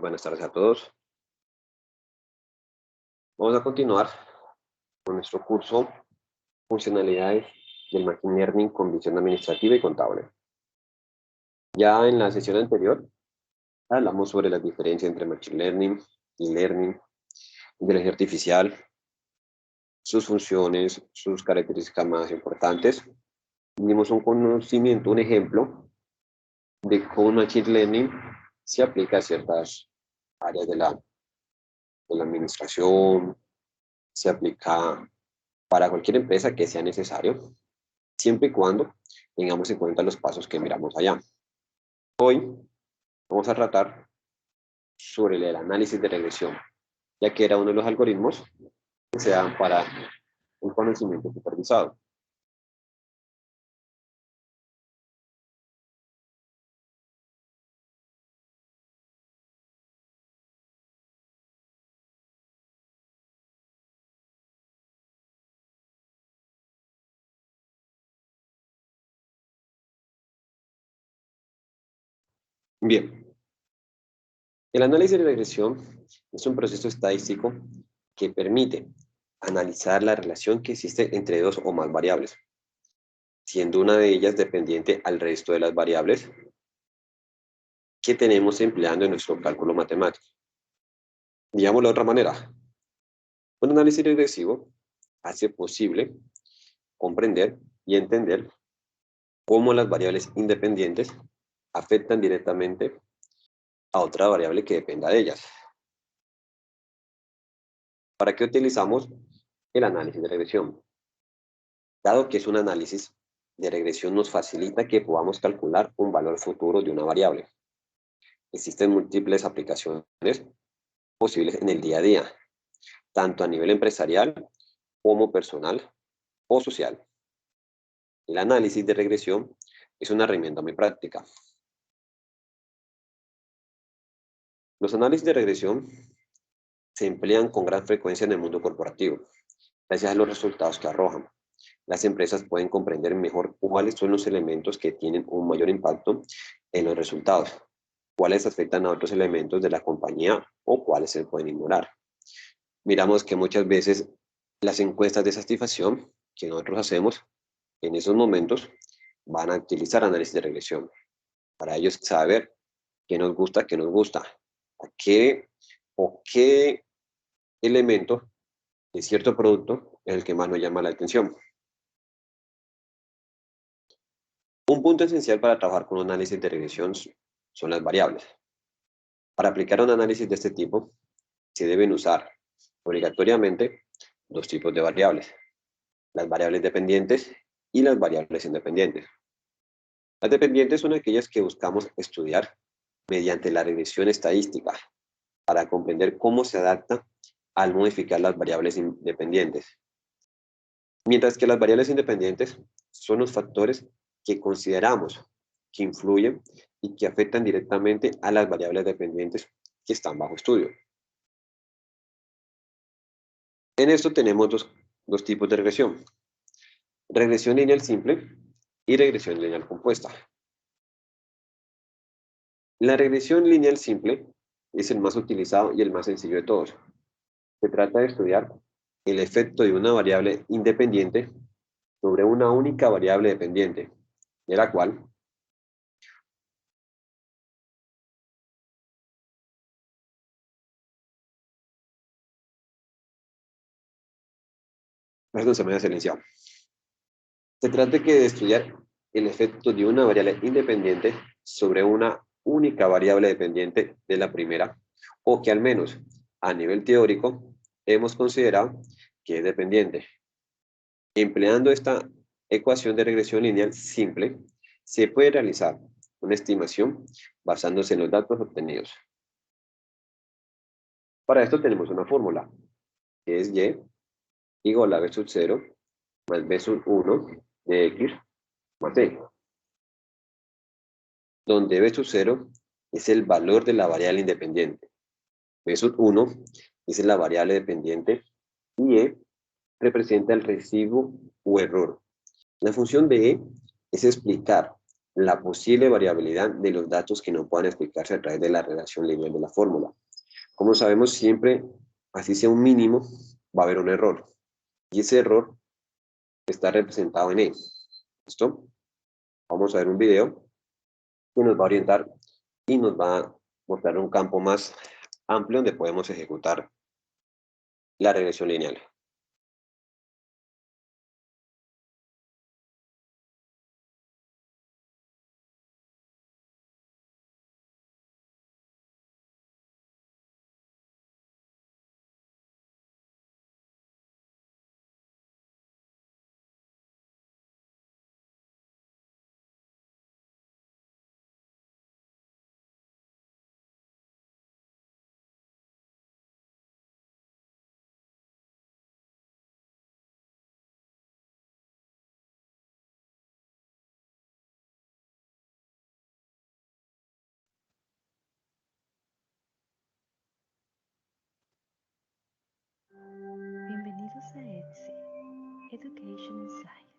buenas tardes a todos. Vamos a continuar con nuestro curso Funcionalidades del Machine Learning con visión administrativa y contable. Ya en la sesión anterior hablamos sobre la diferencia entre Machine Learning y Learning, inteligencia artificial, sus funciones, sus características más importantes. Dimos un conocimiento, un ejemplo de cómo Machine Learning se aplica a ciertas áreas de la administración, se aplica para cualquier empresa que sea necesario, siempre y cuando tengamos en cuenta los pasos que miramos allá. Hoy vamos a tratar sobre el análisis de regresión, ya que era uno de los algoritmos que se dan para un conocimiento supervisado. Bien, el análisis de regresión es un proceso estadístico que permite analizar la relación que existe entre dos o más variables, siendo una de ellas dependiente al resto de las variables que tenemos empleando en nuestro cálculo matemático. Digámoslo de otra manera, un análisis regresivo hace posible comprender y entender cómo las variables independientes afectan directamente a otra variable que dependa de ellas. ¿Para qué utilizamos el análisis de regresión? Dado que es un análisis de regresión, nos facilita que podamos calcular un valor futuro de una variable. Existen múltiples aplicaciones posibles en el día a día, tanto a nivel empresarial como personal o social. El análisis de regresión es una herramienta muy práctica. Los análisis de regresión se emplean con gran frecuencia en el mundo corporativo, gracias a los resultados que arrojan. Las empresas pueden comprender mejor cuáles son los elementos que tienen un mayor impacto en los resultados, cuáles afectan a otros elementos de la compañía o cuáles se pueden ignorar. Miramos que muchas veces las encuestas de satisfacción que nosotros hacemos en esos momentos van a utilizar análisis de regresión para ellos saber qué nos gusta, a qué o qué elemento de cierto producto es el que más nos llama la atención. Un punto esencial para trabajar con un análisis de regresión son las variables. Para aplicar un análisis de este tipo, se deben usar obligatoriamente dos tipos de variables: las variables dependientes y las variables independientes. Las dependientes son aquellas que buscamos estudiar mediante la regresión estadística para comprender cómo se adapta al modificar las variables independientes. Mientras que las variables independientes son los factores que consideramos que influyen y que afectan directamente a las variables dependientes que están bajo estudio. En esto tenemos dos tipos de regresión: regresión lineal simple y regresión lineal compuesta. La regresión lineal simple es el más utilizado y el más sencillo de todos. Se trata de estudiar el efecto de una variable independiente sobre una única variable dependiente, de la cual perdón, se me ha silenciado. Se trata de estudiar el efecto de una variable independiente sobre una única variable dependiente de la primera, o que al menos a nivel teórico hemos considerado que es dependiente. Empleando esta ecuación de regresión lineal simple, se puede realizar una estimación basándose en los datos obtenidos. Para esto tenemos una fórmula, que es y igual a b sub 0 más b sub 1 de x más c, donde b sub 0 es el valor de la variable independiente, b sub 1 es la variable dependiente y e representa el residuo o error. La función de e es explicar la posible variabilidad de los datos que no puedan explicarse a través de la relación lineal de la fórmula. Como sabemos, siempre, así sea un mínimo, va a haber un error. Y ese error está representado en E. ¿Listo? Vamos a ver un video que nos va a orientar y nos va a mostrar un campo más amplio donde podemos ejecutar la regresión lineal. Bienvenidos a ETSI, Education and Science.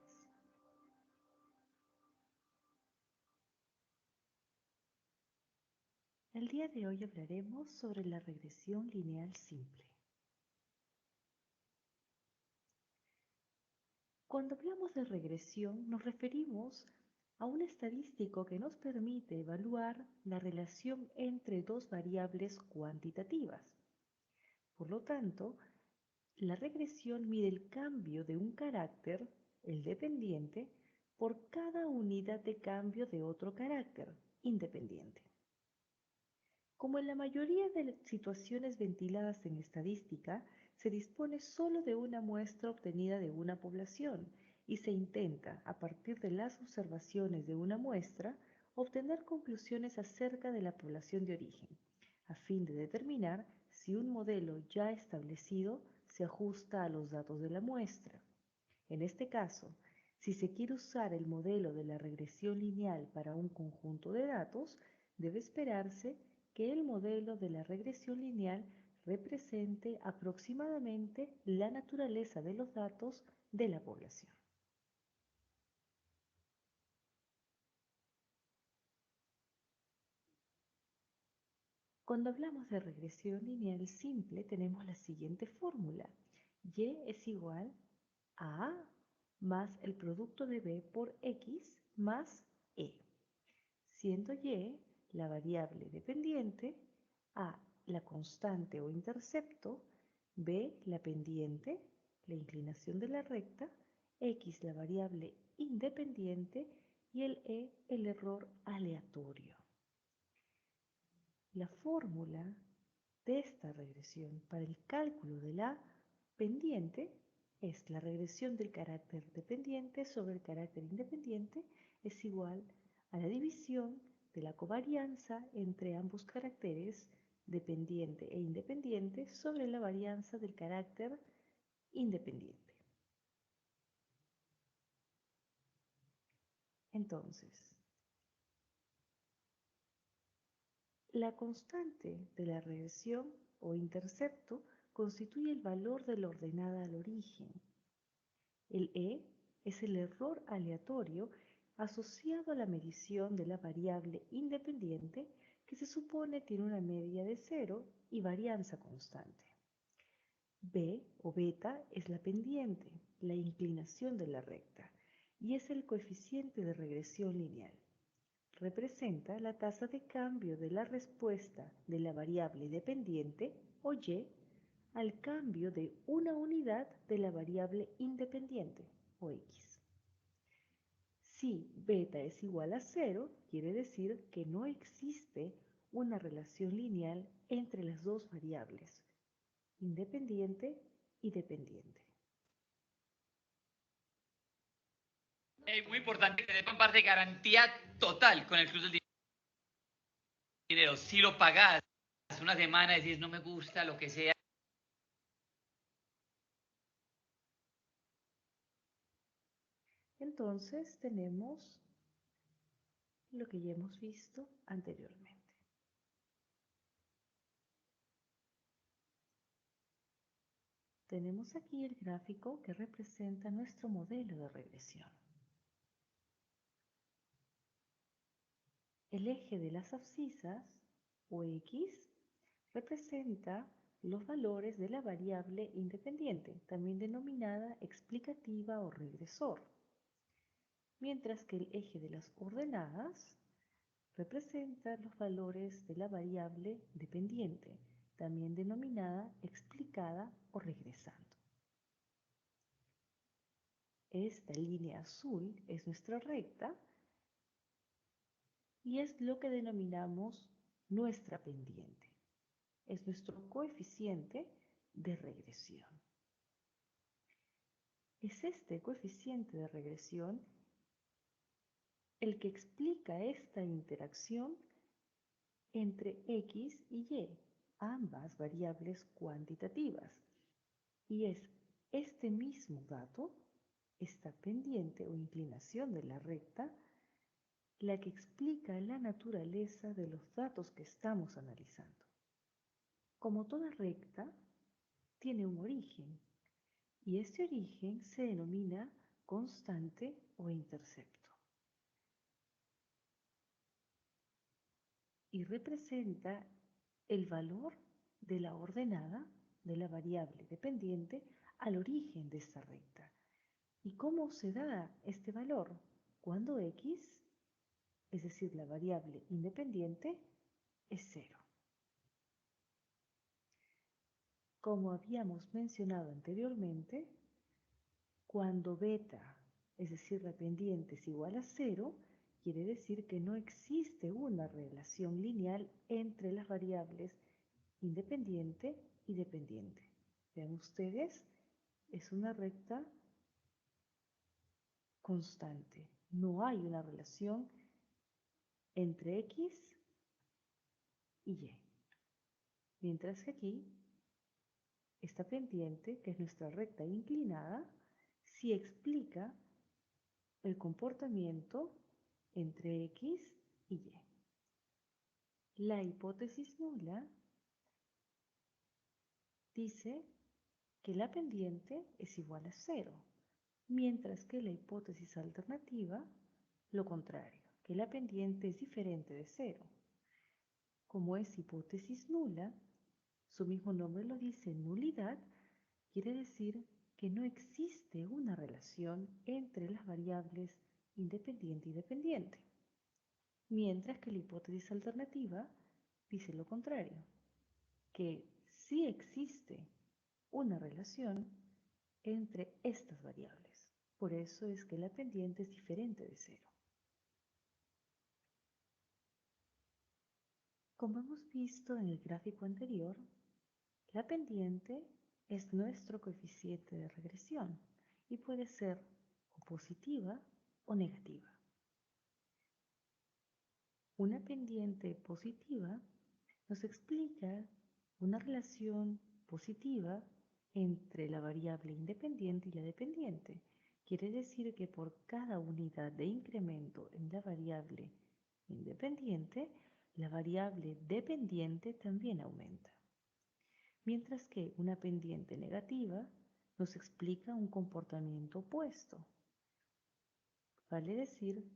El día de hoy hablaremos sobre la regresión lineal simple. Cuando hablamos de regresión nos referimos a un estadístico que nos permite evaluar la relación entre dos variables cuantitativas. Por lo tanto, la regresión mide el cambio de un carácter, el dependiente, por cada unidad de cambio de otro carácter, independiente. Como en la mayoría de las situaciones ventiladas en estadística, se dispone solo de una muestra obtenida de una población y se intenta, a partir de las observaciones de una muestra, obtener conclusiones acerca de la población de origen, a fin de determinar si un modelo ya establecido se ajusta a los datos de la muestra. En este caso, si se quiere usar el modelo de la regresión lineal para un conjunto de datos, debe esperarse que el modelo de la regresión lineal represente aproximadamente la naturaleza de los datos de la población. Cuando hablamos de regresión lineal simple, tenemos la siguiente fórmula. Y es igual a A más el producto de B por X más E, siendo Y la variable dependiente, A la constante o intercepto, B la pendiente, la inclinación de la recta, X la variable independiente y el E el error aleatorio. La fórmula de esta regresión para el cálculo de la pendiente es la regresión del carácter dependiente sobre el carácter independiente es igual a la división de la covarianza entre ambos caracteres dependiente e independiente sobre la varianza del carácter independiente. Entonces, la constante de la regresión o intercepto constituye el valor de la ordenada al origen. El E es el error aleatorio asociado a la medición de la variable independiente que se supone tiene una media de 0 y varianza constante. B o beta es la pendiente, la inclinación de la recta, y es el coeficiente de regresión lineal. Representa la tasa de cambio de la respuesta de la variable dependiente, o Y, al cambio de una unidad de la variable independiente, o X. Si beta es igual a 0, quiere decir que no existe una relación lineal entre las dos variables, independiente y dependiente. Es muy importante tener en parte garantía total con el flujo del dinero. Si lo pagás una semana y decís no me gusta, lo que sea. Entonces tenemos lo que ya hemos visto anteriormente. Tenemos aquí el gráfico que representa nuestro modelo de regresión. El eje de las abscisas, o X, representa los valores de la variable independiente, también denominada explicativa o regresor, mientras que el eje de las ordenadas representa los valores de la variable dependiente, también denominada explicada o regresando. Esta línea azul es nuestra recta y es lo que denominamos nuestra pendiente. Es nuestro coeficiente de regresión. Es este coeficiente de regresión el que explica esta interacción entre X y Y, ambas variables cuantitativas. Y es este mismo dato, esta pendiente o inclinación de la recta, la que explica la naturaleza de los datos que estamos analizando. Como toda recta, tiene un origen, y este origen se denomina constante o intercepto. Y representa el valor de la ordenada de la variable dependiente al origen de esta recta. ¿Y cómo se da este valor? Cuando X, es decir, la variable independiente, es cero. Como habíamos mencionado anteriormente, cuando beta, es decir, la pendiente es igual a cero, quiere decir que no existe una relación lineal entre las variables independiente y dependiente. Vean ustedes, es una recta constante. No hay una relación entre X y Y. Mientras que aquí, esta pendiente, que es nuestra recta inclinada, sí explica el comportamiento entre X y Y. La hipótesis nula dice que la pendiente es igual a cero, mientras que la hipótesis alternativa, lo contrario, que la pendiente es diferente de cero. Como es hipótesis nula, su mismo nombre lo dice, nulidad, quiere decir que no existe una relación entre las variables independiente y dependiente, mientras que la hipótesis alternativa dice lo contrario, que sí existe una relación entre estas variables. Por eso es que la pendiente es diferente de cero. Como hemos visto en el gráfico anterior, la pendiente es nuestro coeficiente de regresión y puede ser o positiva o negativa. Una pendiente positiva nos explica una relación positiva entre la variable independiente y la dependiente. Quiere decir que por cada unidad de incremento en la variable independiente, la variable dependiente también aumenta. Mientras que una pendiente negativa nos explica un comportamiento opuesto. Vale decir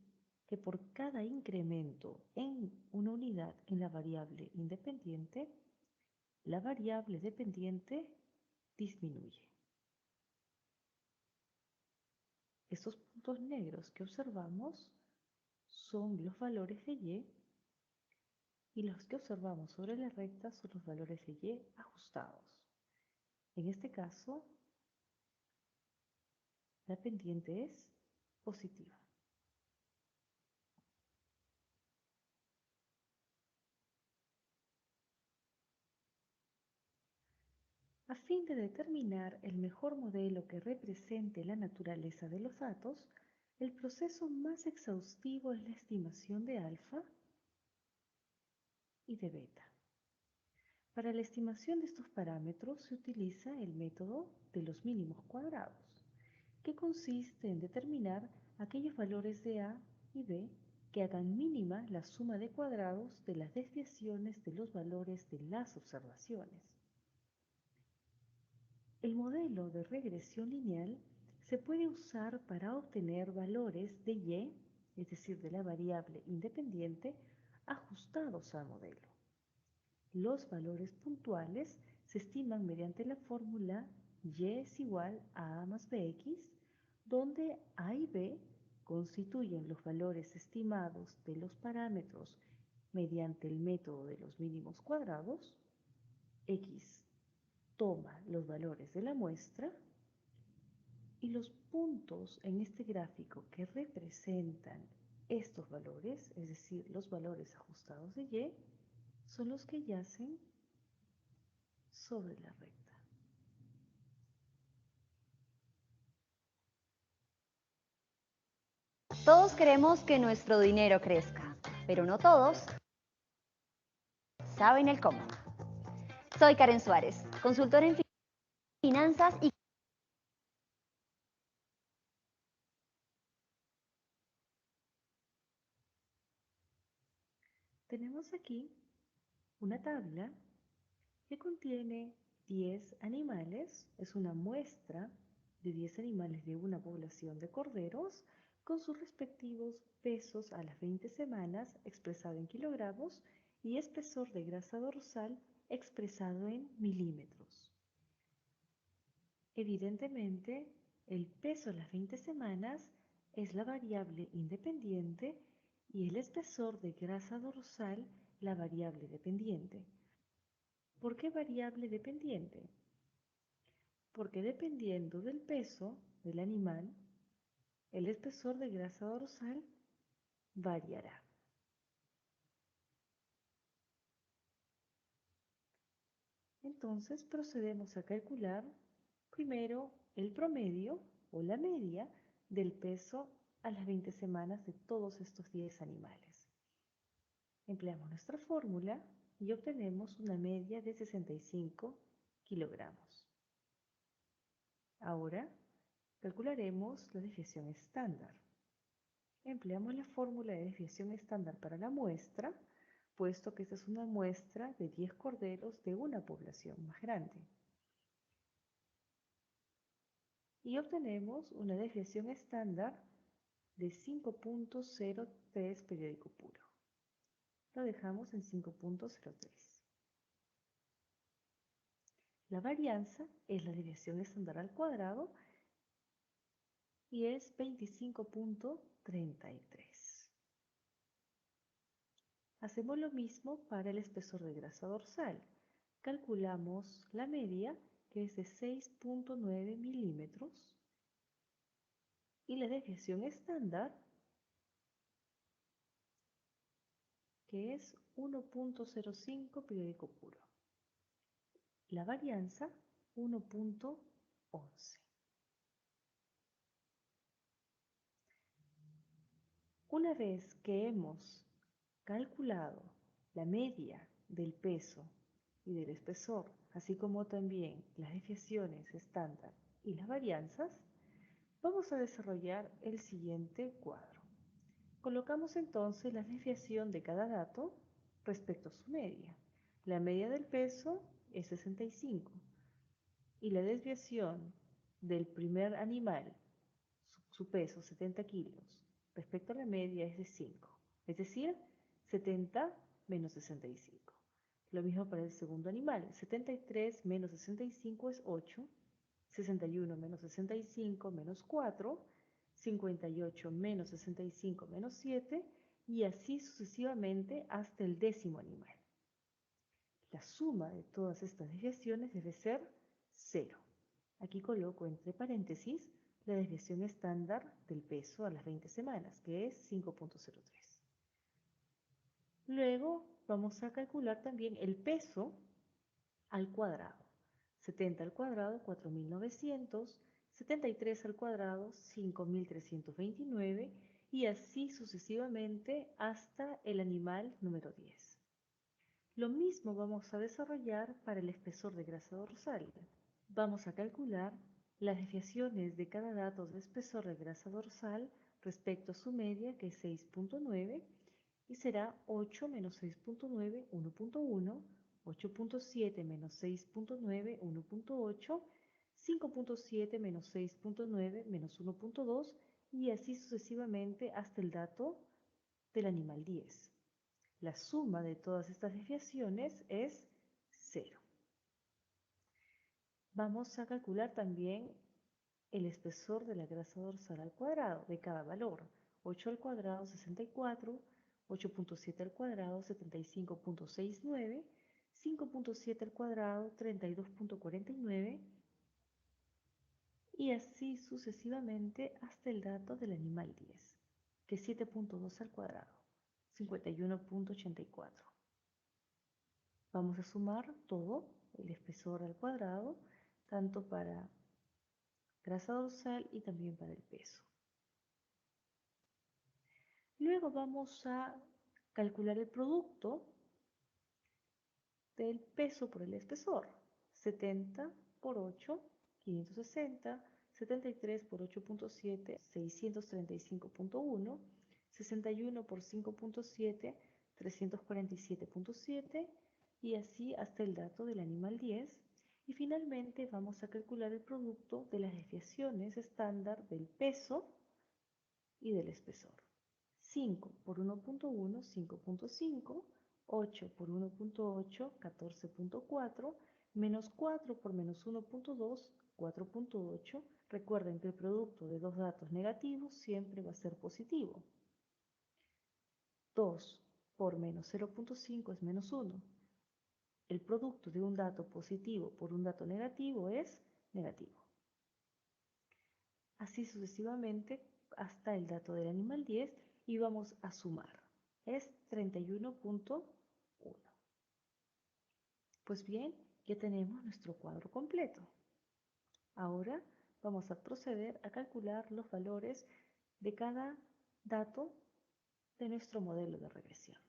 que por cada incremento en una unidad en la variable independiente, la variable dependiente disminuye. Estos puntos negros que observamos son los valores de y los que observamos sobre la recta son los valores de Y ajustados. En este caso, la pendiente es positiva. A fin de determinar el mejor modelo que represente la naturaleza de los datos, el proceso más exhaustivo es la estimación de alfa y de beta. Para la estimación de estos parámetros se utiliza el método de los mínimos cuadrados, que consiste en determinar aquellos valores de A y B que hagan mínima la suma de cuadrados de las desviaciones de los valores de las observaciones. El modelo de regresión lineal se puede usar para obtener valores de Y, es decir, de la variable independiente, ajustados al modelo. Los valores puntuales se estiman mediante la fórmula y es igual a más bx, donde a y b constituyen los valores estimados de los parámetros mediante el método de los mínimos cuadrados. X toma los valores de la muestra y los puntos en este gráfico que representan estos valores, es decir, los valores ajustados de Y, son los que yacen sobre la recta. Todos queremos que nuestro dinero crezca, pero no todos saben el cómo. Soy Karen Suárez, consultora en finanzas y Tenemos aquí una tabla que contiene 10 animales, es una muestra de 10 animales de una población de corderos con sus respectivos pesos a las 20 semanas expresado en kilogramos y espesor de grasa dorsal expresado en milímetros. Evidentemente, el peso a las 20 semanas es la variable independiente y el espesor de grasa dorsal la variable dependiente. ¿Por qué variable dependiente? Porque dependiendo del peso del animal, el espesor de grasa dorsal variará. Entonces procedemos a calcular primero el promedio o la media del peso a las 20 semanas de todos estos 10 animales. Empleamos nuestra fórmula y obtenemos una media de 65 kilogramos. Ahora calcularemos la desviación estándar. Empleamos la fórmula de desviación estándar para la muestra, puesto que esta es una muestra de 10 corderos de una población más grande. Y obtenemos una desviación estándar de 5.03 periódico puro. Lo dejamos en 5.03. La varianza es la desviación estándar al cuadrado y es 25.33. Hacemos lo mismo para el espesor de grasa dorsal. Calculamos la media, que es de 6.9 milímetros, y la desviación estándar, que es 1.05 periódico puro. La varianza, 1.11. Una vez que hemos calculado la media del peso y del espesor, así como también las desviaciones estándar y las varianzas, vamos a desarrollar el siguiente cuadro. Colocamos entonces la desviación de cada dato respecto a su media. La media del peso es 65 y la desviación del primer animal, su peso 70 kilos, respecto a la media es de 5, es decir, 70 menos 65. Lo mismo para el segundo animal, 73 menos 65 es 8, 61 menos 65 menos 4, 58 menos 65 menos 7 y así sucesivamente hasta el décimo animal. La suma de todas estas desviaciones debe ser 0. Aquí coloco entre paréntesis la desviación estándar del peso a las 20 semanas, que es 5.03. Luego vamos a calcular también el peso al cuadrado. 70 al cuadrado, 4.900, 73 al cuadrado, 5.329 y así sucesivamente hasta el animal número 10. Lo mismo vamos a desarrollar para el espesor de grasa dorsal. Vamos a calcular las desviaciones de cada dato de espesor de grasa dorsal respecto a su media, que es 6.9, y será 8 menos 6.9, 1.1, 8.7 menos 6.9, 1.8, 5.7 menos 6.9, menos 1.2, y así sucesivamente hasta el dato del animal 10. La suma de todas estas desviaciones es 0. Vamos a calcular también el espesor de la grasa dorsal al cuadrado de cada valor. 8 al cuadrado, 64, 8.7 al cuadrado, 75.69, 5.7 al cuadrado, 32.49, y así sucesivamente hasta el dato del animal 10, que es 7.2 al cuadrado, 51.84. Vamos a sumar todo, el espesor al cuadrado, tanto para grasa dorsal y también para el peso. Luego vamos a calcular el producto del peso por el espesor. 70 por 8, 560, 73 por 8.7, 635.1, 61 por 5.7, 347.7, y así hasta el dato del animal 10. Y finalmente vamos a calcular el producto de las desviaciones estándar del peso y del espesor. 5 por 1.1, 5.5, 8 por 1.8, 14.4, menos 4 por menos 1.2, 4.8. Recuerden que el producto de dos datos negativos siempre va a ser positivo. 2 por menos 0.5 es menos 1. El producto de un dato positivo por un dato negativo es negativo. Así sucesivamente hasta el dato del animal 10, y vamos a sumar. Es 31.1. Pues bien, ya tenemos nuestro cuadro completo. Ahora vamos a proceder a calcular los valores de cada dato de nuestro modelo de regresión.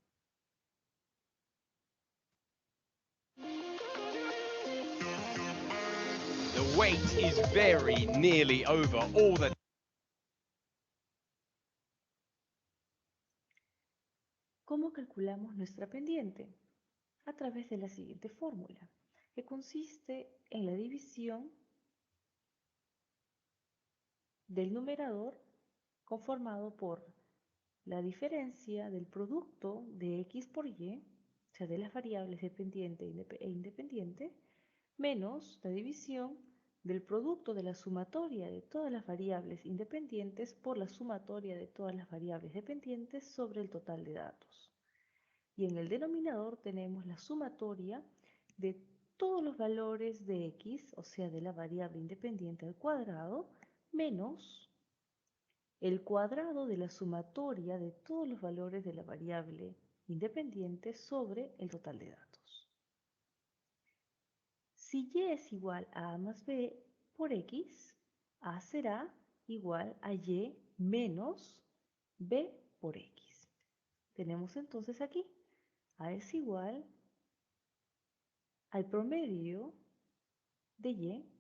The wait is very nearly over. All the ¿Cómo calculamos nuestra pendiente? A través de la siguiente fórmula, que consiste en la división del numerador conformado por la diferencia del producto de x por y, o sea, de las variables dependiente e independiente, menos la división del producto de la sumatoria de todas las variables independientes por la sumatoria de todas las variables dependientes sobre el total de datos. Y en el denominador tenemos la sumatoria de todos los valores de x, o sea, de la variable independiente al cuadrado, menos el cuadrado de la sumatoria de todos los valores de la variable independiente sobre el total de datos. Si y es igual a más b por x, a será igual a y menos b por x. Tenemos entonces aquí, a es igual al promedio de y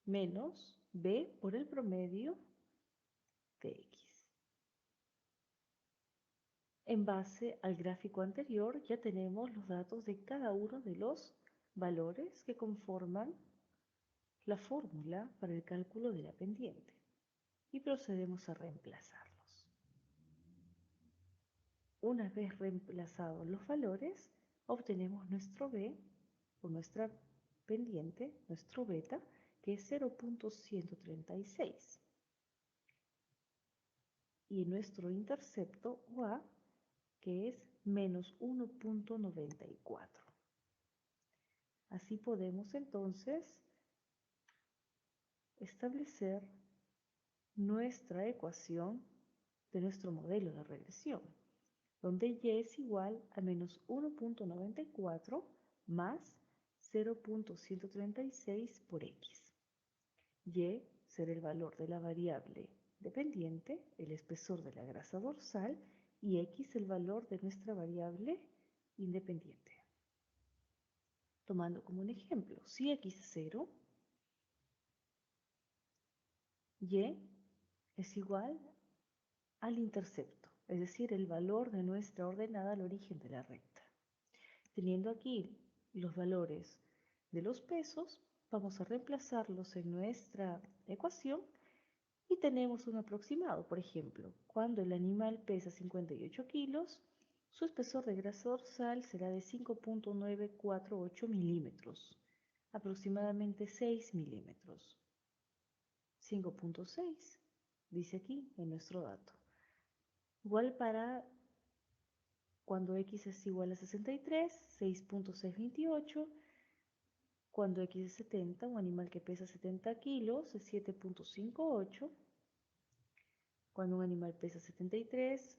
menos b por el promedio de x. En base al gráfico anterior ya tenemos los datos de cada uno de los valores que conforman la fórmula para el cálculo de la pendiente y procedemos a reemplazarlos. Una vez reemplazados los valores, obtenemos nuestro b o nuestra pendiente, nuestro beta, que es 0.136, y nuestro intercepto o a, que es menos 1.94. Así podemos entonces establecer nuestra ecuación de nuestro modelo de regresión, donde y es igual a menos 1.94 más 0.136 por x. Y será el valor de la variable dependiente, el espesor de la grasa dorsal, y x el valor de nuestra variable independiente. Tomando como un ejemplo, si x es 0, y es igual al intercepto, es decir, el valor de nuestra ordenada al origen de la recta. Teniendo aquí los valores de los pesos, vamos a reemplazarlos en nuestra ecuación y tenemos un aproximado. Por ejemplo, cuando el animal pesa 58 kilos, Su espesor de grasa dorsal será de 5.948 milímetros, aproximadamente 6 milímetros. 5.6, dice aquí en nuestro dato. Igual para cuando x es igual a 63, 6.628. Cuando x es 70, un animal que pesa 70 kilos es 7.58. Cuando un animal pesa 73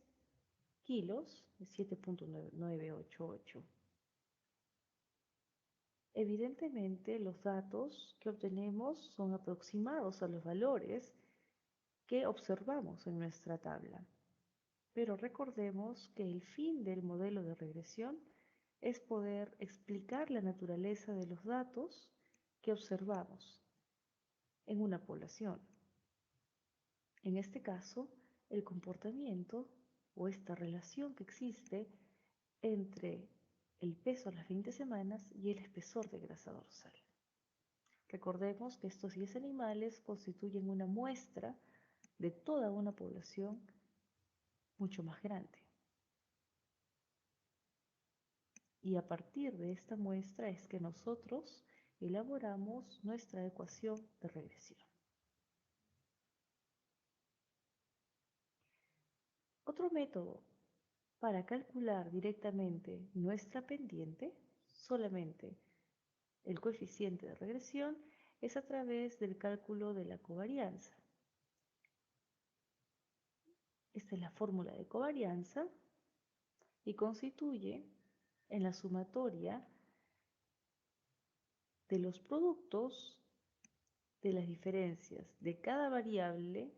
kilos es 7.988. Evidentemente, los datos que obtenemos son aproximados a los valores que observamos en nuestra tabla. Pero recordemos que el fin del modelo de regresión es poder explicar la naturaleza de los datos que observamos en una población. En este caso, el comportamiento o esta relación que existe entre el peso a las 20 semanas y el espesor de grasa dorsal. Recordemos que estos 10 animales constituyen una muestra de toda una población mucho más grande. Y a partir de esta muestra es que nosotros elaboramos nuestra ecuación de regresión. Otro método para calcular directamente nuestra pendiente, solamente el coeficiente de regresión, es a través del cálculo de la covarianza. Esta es la fórmula de covarianza y constituye en la sumatoria de los productos de las diferencias de cada variable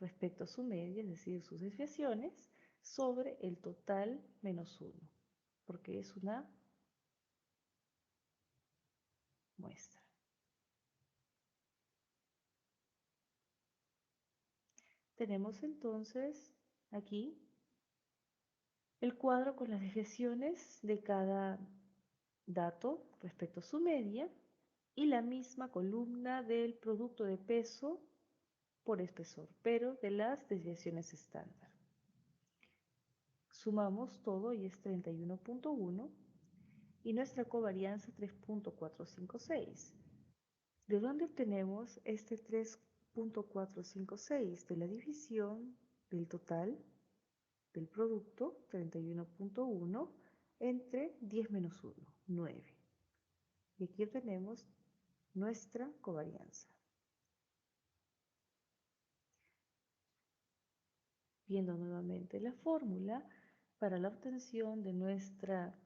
respecto a su media, es decir, sus desviaciones, sobre el total menos 1, porque es una muestra. Tenemos entonces aquí el cuadro con las desviaciones de cada dato respecto a su media y la misma columna del producto de peso por espesor, pero de las desviaciones estándar. Sumamos todo y es 31.1 y nuestra covarianza 3.456. ¿De dónde obtenemos este 3.456? De la división del total del producto, 31.1, entre 10 menos 1, 9. Y aquí obtenemos nuestra covarianza. Viendo nuevamente la fórmula, para la obtención de nuestra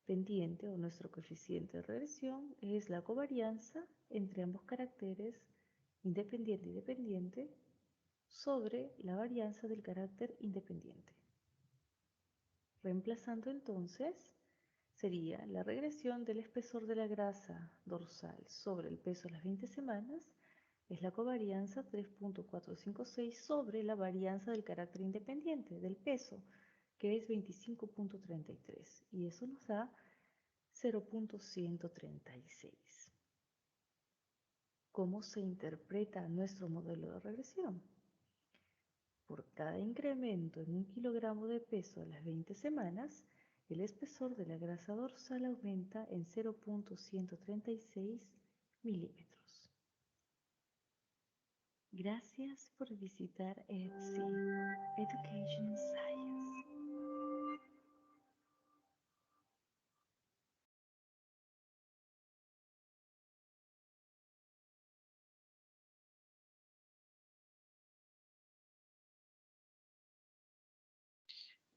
pendiente o nuestro coeficiente de regresión es la covarianza entre ambos caracteres, independiente y dependiente, sobre la varianza del carácter independiente. Reemplazando entonces, sería la regresión del espesor de la grasa dorsal sobre el peso a las 20 semanas, es la covarianza 3.456 sobre la varianza del carácter independiente del peso, que es 25.33, y eso nos da 0.136. ¿Cómo se interpreta nuestro modelo de regresión? Por cada incremento en 1 kilogramo de peso a las 20 semanas, el espesor de la grasa dorsal aumenta en 0.136 milímetros. Gracias por visitar EDSI, Education and Science.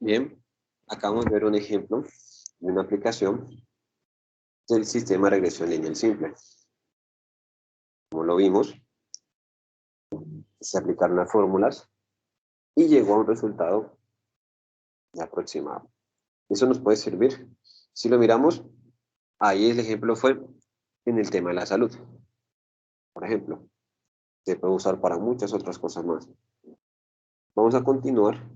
Bien, acabamos de ver un ejemplo de una aplicación del sistema de regresión lineal simple. Como lo vimos, se aplicaron las fórmulas y llegó a un resultado aproximado. Eso nos puede servir. Si lo miramos, ahí el ejemplo fue en el tema de la salud. Por ejemplo, se puede usar para muchas otras cosas más. Vamos a continuar.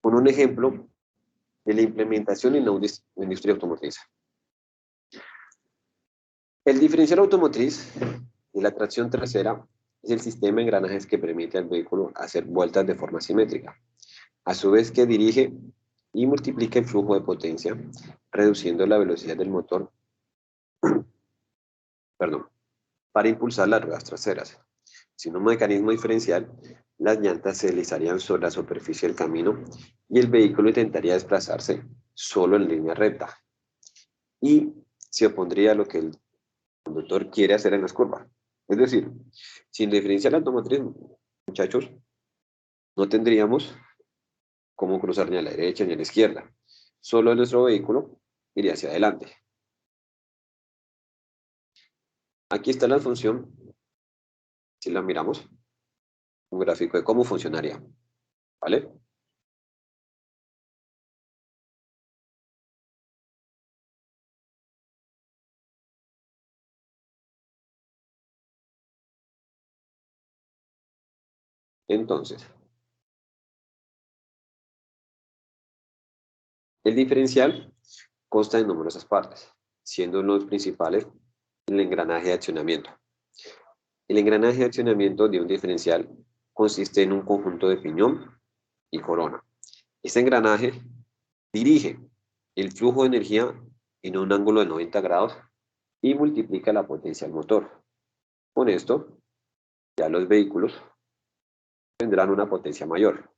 Con un ejemplo de la implementación en la industria automotriz. El diferencial automotriz y la tracción trasera es el sistema de engranajes que permite al vehículo hacer vueltas de forma simétrica, a su vez que dirige y multiplica el flujo de potencia, reduciendo la velocidad del motor, perdón, para impulsar las ruedas traseras. Sin un mecanismo diferencial, las llantas se deslizarían sobre la superficie del camino y el vehículo intentaría desplazarse solo en línea recta y se opondría a lo que el conductor quiere hacer en las curvas. Es decir, sin diferencial automotriz, muchachos, no tendríamos cómo cruzar ni a la derecha ni a la izquierda. Solo nuestro vehículo iría hacia adelante. Aquí está la función, si la miramos, un gráfico de cómo funcionaría, ¿vale? Entonces, el diferencial consta de numerosas partes, siendo uno de los principales el engranaje de accionamiento. El engranaje de accionamiento de un diferencial consiste en un conjunto de piñón y corona. Este engranaje dirige el flujo de energía en un ángulo de 90 grados y multiplica la potencia del motor. Con esto, ya los vehículos tendrán una potencia mayor.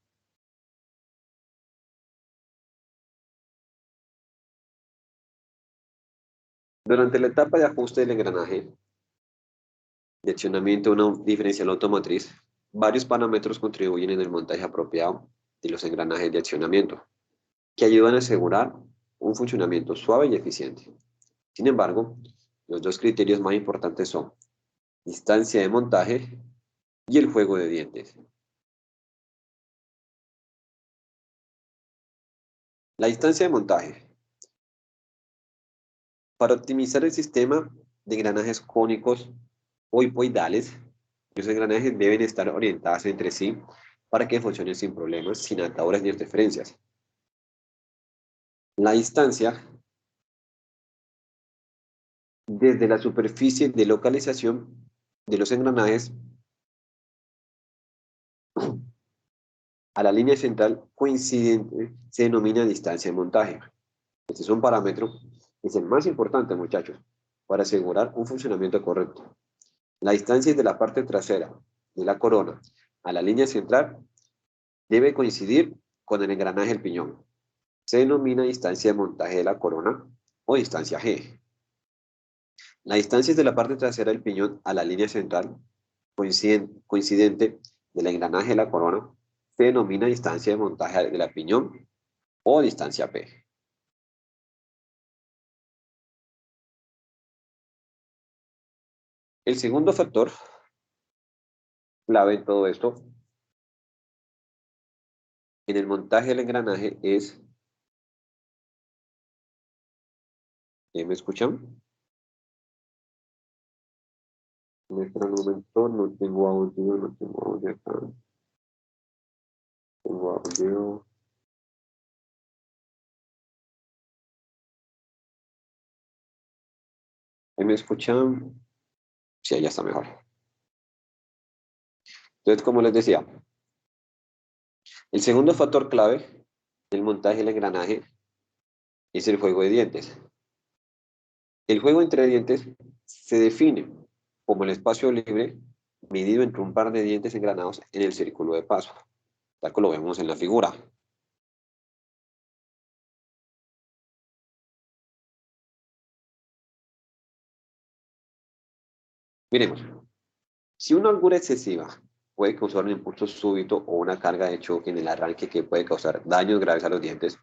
Durante la etapa de ajuste del engranaje de accionamiento de una diferencial automotriz, varios parámetros contribuyen en el montaje apropiado de los engranajes de accionamiento, que ayudan a asegurar un funcionamiento suave y eficiente. Sin embargo, los dos criterios más importantes son distancia de montaje y el juego de dientes. La distancia de montaje. Para optimizar el sistema de engranajes cónicos o hipoidales, los engranajes deben estar orientados entre sí para que funcionen sin problemas, sin ataduras ni interferencias. La distancia desde la superficie de localización de los engranajes a la línea central coincidente se denomina distancia de montaje. Este es un parámetro que es el más importante, muchachos, para asegurar un funcionamiento correcto. La distancia de la parte trasera de la corona a la línea central debe coincidir con el engranaje del piñón. Se denomina distancia de montaje de la corona o distancia G. La distancia de la parte trasera del piñón a la línea central coincidente del engranaje de la corona se denomina distancia de montaje de la piñón o distancia P. El segundo factor clave en todo esto, en el montaje del engranaje es... ¿Me escuchan? Espera un momento, no tengo audio acá. Tengo audio. ¿Me escuchan? Sí, ya está mejor. Entonces, como les decía, el segundo factor clave del montaje del engranaje es el juego de dientes. El juego entre dientes se define como el espacio libre medido entre un par de dientes engranados en el círculo de paso, tal como lo vemos en la figura. Miremos, si una holgura excesiva puede causar un impulso súbito o una carga de choque en el arranque que puede causar daños graves a los dientes,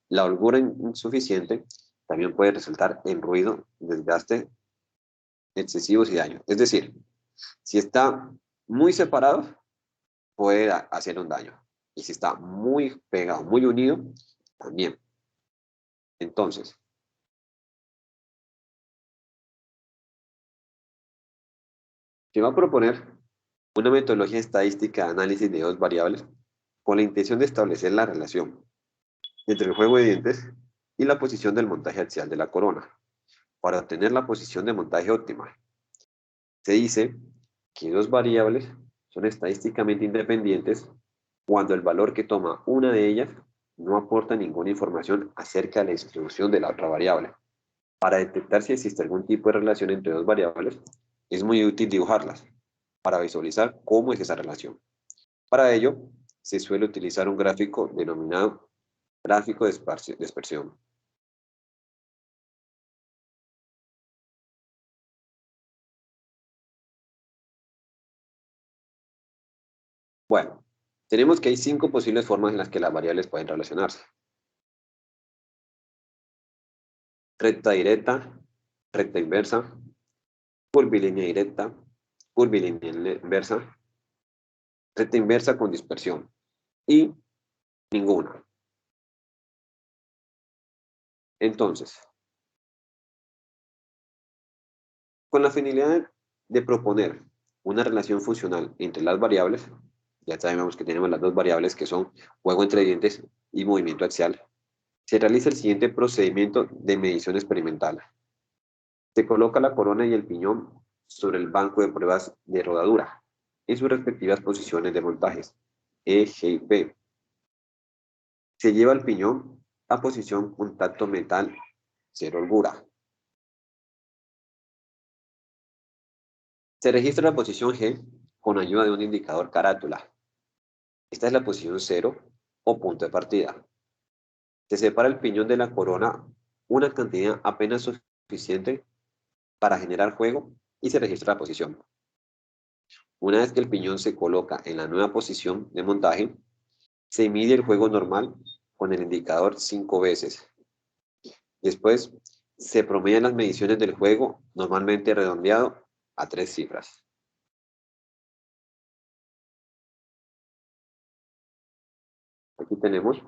la holgura insuficiente también puede resultar en ruido, desgaste excesivos y daño. Es decir, si está muy separado, puede hacer un daño. Y si está muy pegado, muy unido, también. Entonces, se va a proponer una metodología estadística de análisis de dos variables con la intención de establecer la relación entre el juego de dientes y la posición del montaje axial de la corona. para obtener la posición de montaje óptima. Se dice que dos variables son estadísticamente independientes cuando el valor que toma una de ellas no aporta ninguna información acerca de la distribución de la otra variable. Para detectar si existe algún tipo de relación entre dos variables, es muy útil dibujarlas para visualizar cómo es esa relación. Para ello, se suele utilizar un gráfico denominado gráfico de dispersión. Bueno, tenemos que hay 5 posibles formas en las que las variables pueden relacionarse. Recta directa, recta inversa, curvilínea directa, curvilínea inversa, recta inversa con dispersión y ninguna. Entonces, con la finalidad de proponer una relación funcional entre las variables, ya sabemos que tenemos las dos variables que son juego entre dientes y movimiento axial, se realiza el siguiente procedimiento de medición experimental. Se coloca la corona y el piñón sobre el banco de pruebas de rodadura en sus respectivas posiciones de montajes, E, G y P. Se lleva el piñón a posición contacto metal 0 holgura. Se registra la posición G con ayuda de un indicador carátula. Esta es la posición 0 o punto de partida. Se separa el piñón de la corona una cantidad apenas suficiente para generar juego y se registra la posición. Una vez que el piñón se coloca en la nueva posición de montaje, se mide el juego normal con el indicador 5 veces. Después, se promedian las mediciones del juego, normalmente redondeado a 3 cifras. Aquí tenemos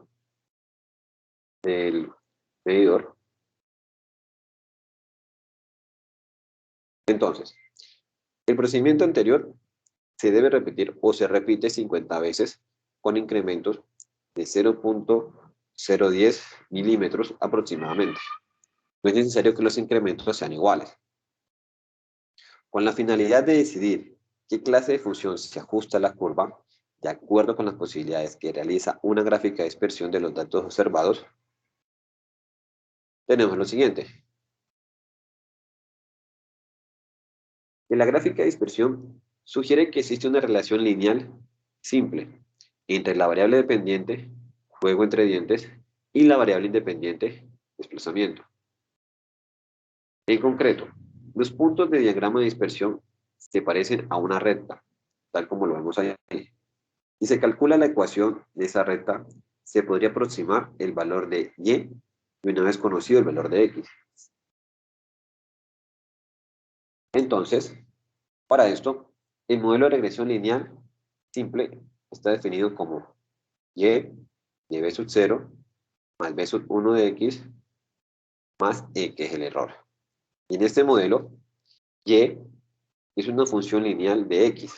el medidor. Entonces, el procedimiento anterior se debe repetir o se repite 50 veces con incrementos de 0.010 milímetros aproximadamente. No es necesario que los incrementos sean iguales. Con la finalidad de decidir qué clase de función se ajusta a la curva, de acuerdo con las posibilidades que realiza una gráfica de dispersión de los datos observados, tenemos lo siguiente. En la gráfica de dispersión sugiere que existe una relación lineal simple entre la variable dependiente, juego entre dientes, y la variable independiente, desplazamiento. En concreto, los puntos de diagrama de dispersión se parecen a una recta, tal como lo vemos ahí. Si se calcula la ecuación de esa recta, se podría aproximar el valor de y, y una vez conocido el valor de x. Entonces, para esto, el modelo de regresión lineal simple está definido como y b sub 0 más b sub 1 de x más e, que es el error. Y en este modelo, y es una función lineal de x,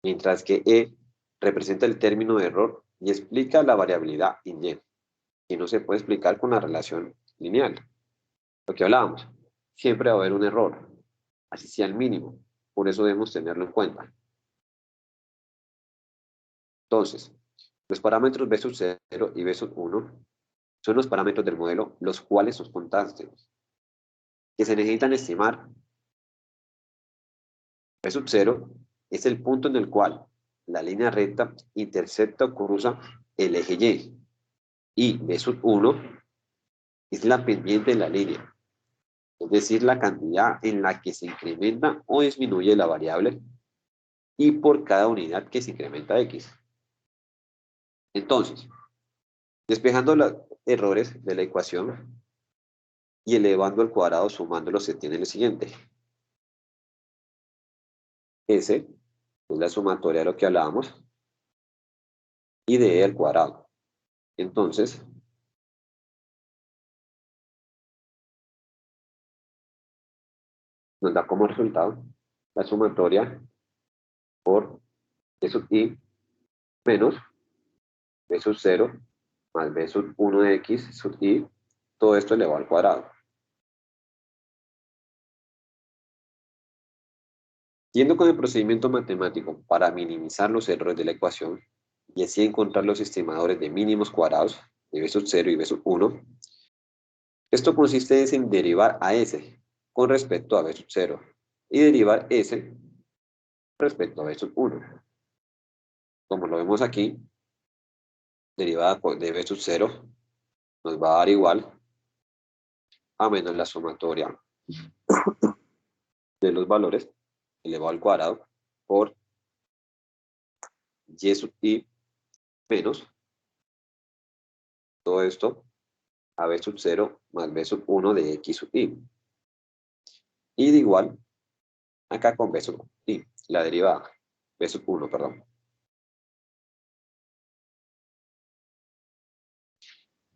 mientras que e representa el término de error y explica la variabilidad en y, que no se puede explicar con la relación lineal. Lo que hablábamos, siempre va a haber un error, así sea el mínimo, por eso debemos tenerlo en cuenta. Entonces, los parámetros b sub 0 y b sub 1 son los parámetros del modelo, los cuales son constantes, que se necesitan estimar. B sub 0 es el punto en el cual la línea recta intercepta o cruza el eje y B sub 1 es la pendiente de la línea, es decir, la cantidad en la que se incrementa o disminuye la variable y por cada unidad que se incrementa x. Entonces, despejando los errores de la ecuación y elevando al cuadrado sumándolos se tiene lo siguiente. S es la sumatoria de lo que hablábamos y de e al cuadrado. Entonces, nos da como resultado la sumatoria por b sub i menos b sub 0 más b sub 1 de x sub i, todo esto elevado al cuadrado. Siguiendo con el procedimiento matemático para minimizar los errores de la ecuación y así encontrar los estimadores de mínimos cuadrados de b sub 0 y b sub 1, esto consiste en derivar a s con respecto a b sub 0 y derivar s respecto a b sub 1. Como lo vemos aquí, derivada de b sub 0 nos va a dar igual a menos la sumatoria de los valores elevado al cuadrado por y sub i menos todo esto a b sub 0 más b sub 1 de x sub i. Y de igual acá con b sub i, la derivada, b sub 1, perdón.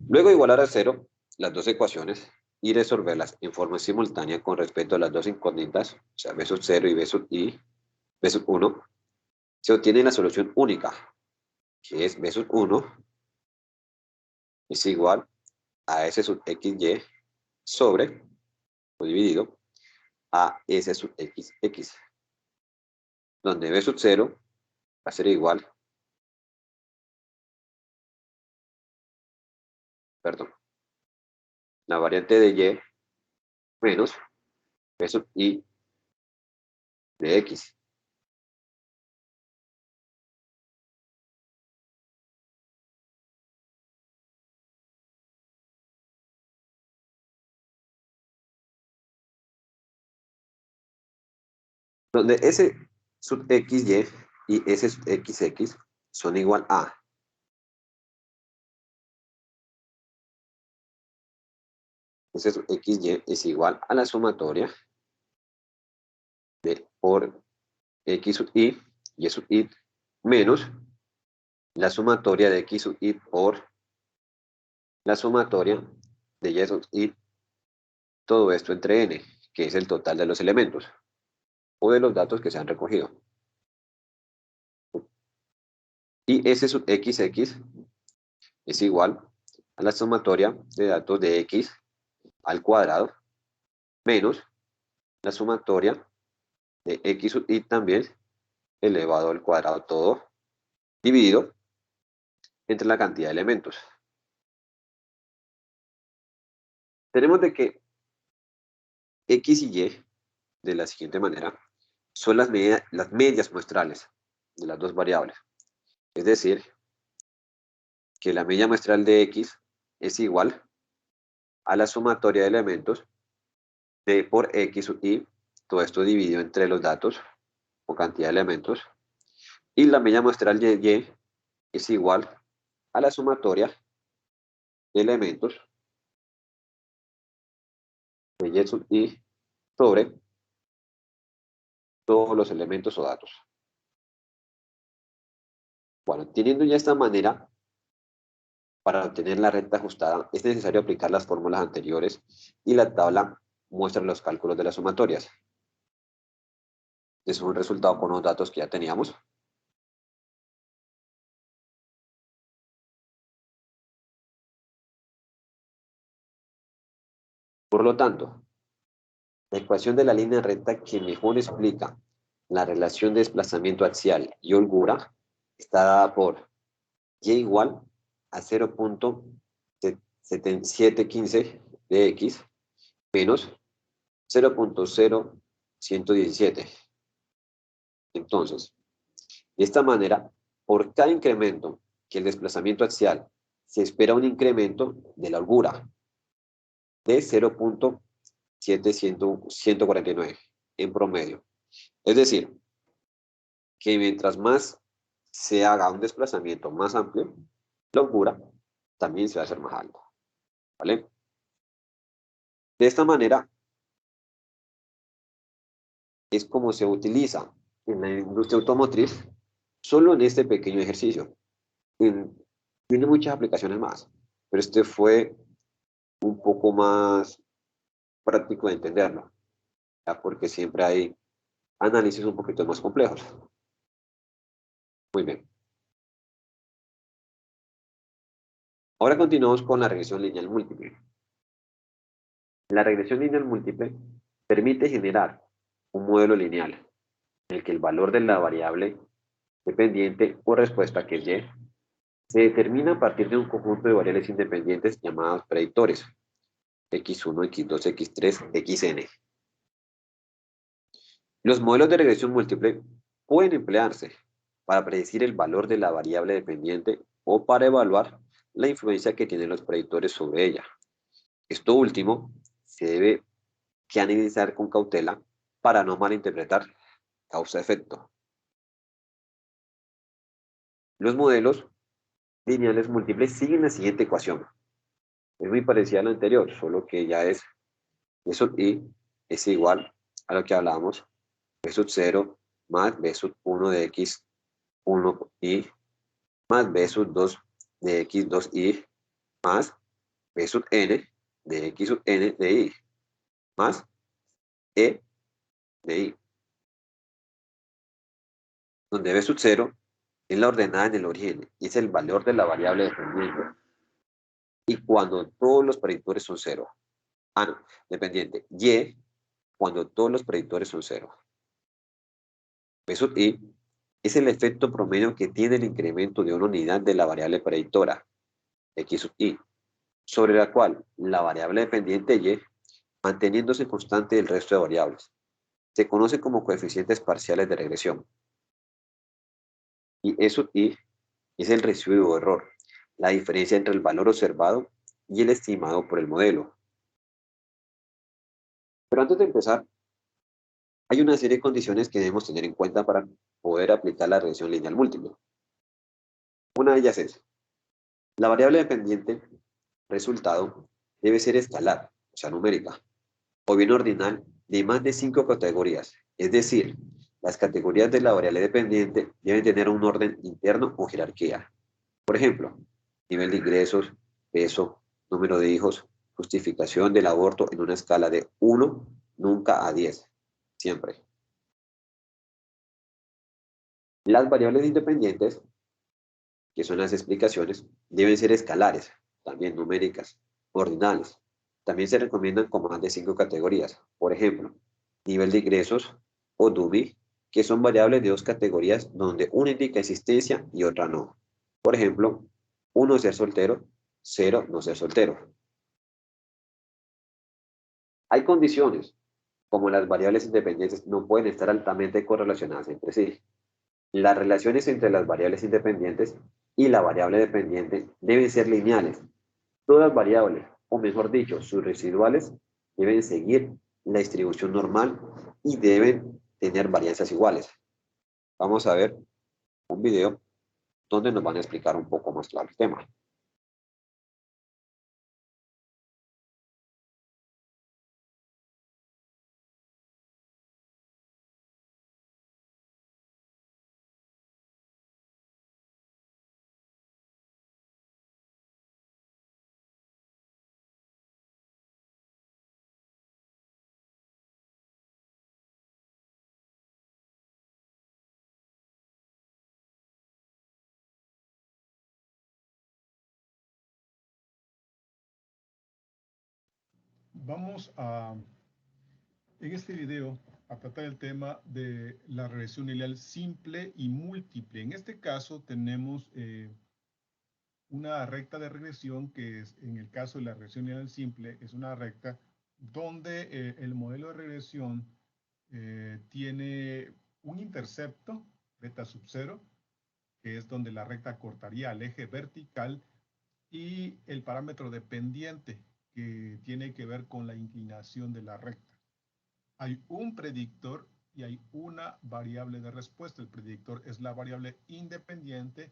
Luego de igualar a 0 las dos ecuaciones y resolverlas en forma simultánea con respecto a las dos incógnitas, o sea, b sub 0 y b sub 1, se obtiene la solución única, que es b sub 1 es igual a s sub xy sobre, o dividido, a s sub xx, donde b sub 0 va a ser igual, perdón, la variante de y menos b sub i de x. Donde s sub xy y s sub xx son igual a s sub xy es igual a la sumatoria de por x sub i y sub i menos la sumatoria de x sub i por la sumatoria de y sub i, todo esto entre n, que es el total de los elementos o de los datos que se han recogido. Y s sub xx es igual a la sumatoria de datos de x al cuadrado menos la sumatoria de x sub i también elevado al cuadrado todo dividido entre la cantidad de elementos. Tenemos de que x y y de la siguiente manera son las medias muestrales de las dos variables. Es decir, que la media muestral de x es igual a la sumatoria de elementos de por x sub i, todo esto dividido entre los datos o cantidad de elementos, y la media muestral de y es igual a la sumatoria de elementos de y sub i sobre todos los elementos o datos. Bueno, teniendo ya esta manera, para obtener la recta ajustada es necesario aplicar las fórmulas anteriores y la tabla muestra los cálculos de las sumatorias. Es un resultado con los datos que ya teníamos. Por lo tanto, la ecuación de la línea recta que mejor explica la relación de desplazamiento axial y holgura está dada por y igual a 0.715 de x menos 0.0117. Entonces, de esta manera, por cada incremento que el desplazamiento axial, se espera un incremento de la holgura de 0.7149 en promedio. Es decir, que mientras más se haga un desplazamiento más amplio, la holgura también se va a hacer más alta. ¿Vale? De esta manera es como se utiliza en la industria automotriz solo en este pequeño ejercicio. Tiene muchas aplicaciones más, pero este fue un poco más práctico de entenderlo, ¿ya? Porque siempre hay análisis un poquito más complejos. Muy bien. Ahora continuamos con la regresión lineal múltiple. La regresión lineal múltiple permite generar un modelo lineal en el que el valor de la variable dependiente o respuesta, que es y, se determina a partir de un conjunto de variables independientes llamados predictores, x1, x2, x3, xn. Los modelos de regresión múltiple pueden emplearse para predecir el valor de la variable dependiente o para evaluar la influencia que tienen los predictores sobre ella. Esto último se debe analizar con cautela para no malinterpretar causa-efecto. Los modelos lineales múltiples siguen la siguiente ecuación. Es muy parecida a la anterior, solo que ya es b sub i es igual a lo que hablábamos, b sub 0 más b sub 1 de x1i más b sub 2 de x2i más b sub n de x sub n de i más e de i, donde b sub 0 es la ordenada en el origen y es el valor de la variable dependiente. Y cuando todos los predictores son 0. No, dependiente. Y cuando todos los predictores son 0. B sub i es el efecto promedio que tiene el incremento de una unidad de la variable predictora, x sub i, sobre la cual la variable dependiente y, manteniéndose constante del resto de variables, se conoce como coeficientes parciales de regresión. Y E sub i es el residuo de error, la diferencia entre el valor observado y el estimado por el modelo. Pero antes de empezar, hay una serie de condiciones que debemos tener en cuenta para poder aplicar la regresión lineal múltiple. Una de ellas es, la variable dependiente resultado debe ser escalar, o sea, numérica, o bien ordinal de más de 5 categorías. Es decir, las categorías de la variable dependiente deben tener un orden interno o jerarquía. Por ejemplo, nivel de ingresos, peso, número de hijos, justificación del aborto en una escala de 1 nunca a 10, siempre. Las variables independientes, que son las explicaciones, deben ser escalares, también numéricas, ordinales. También se recomiendan con más de 5 categorías. Por ejemplo, nivel de ingresos o DUMI, que son variables de 2 categorías donde una indica existencia y otra no. Por ejemplo, 1 ser soltero, 0 no ser soltero. Hay condiciones, como las variables independientes no pueden estar altamente correlacionadas entre sí. Las relaciones entre las variables independientes y la variable dependiente deben ser lineales. Todas variables, o mejor dicho, sus residuales, deben seguir la distribución normal y deben tener varianzas iguales. Vamos a ver un video donde nos van a explicar un poco más claro el tema. Vamos en este video, a tratar el tema de la regresión lineal simple y múltiple. En este caso tenemos una recta de regresión que es, en el caso de la regresión lineal simple, es una recta donde el modelo de regresión tiene un intercepto, beta sub 0, que es donde la recta cortaría al eje vertical, y el parámetro dependiente, que tiene que ver con la inclinación de la recta. Hay un predictor y hay una variable de respuesta. El predictor es la variable independiente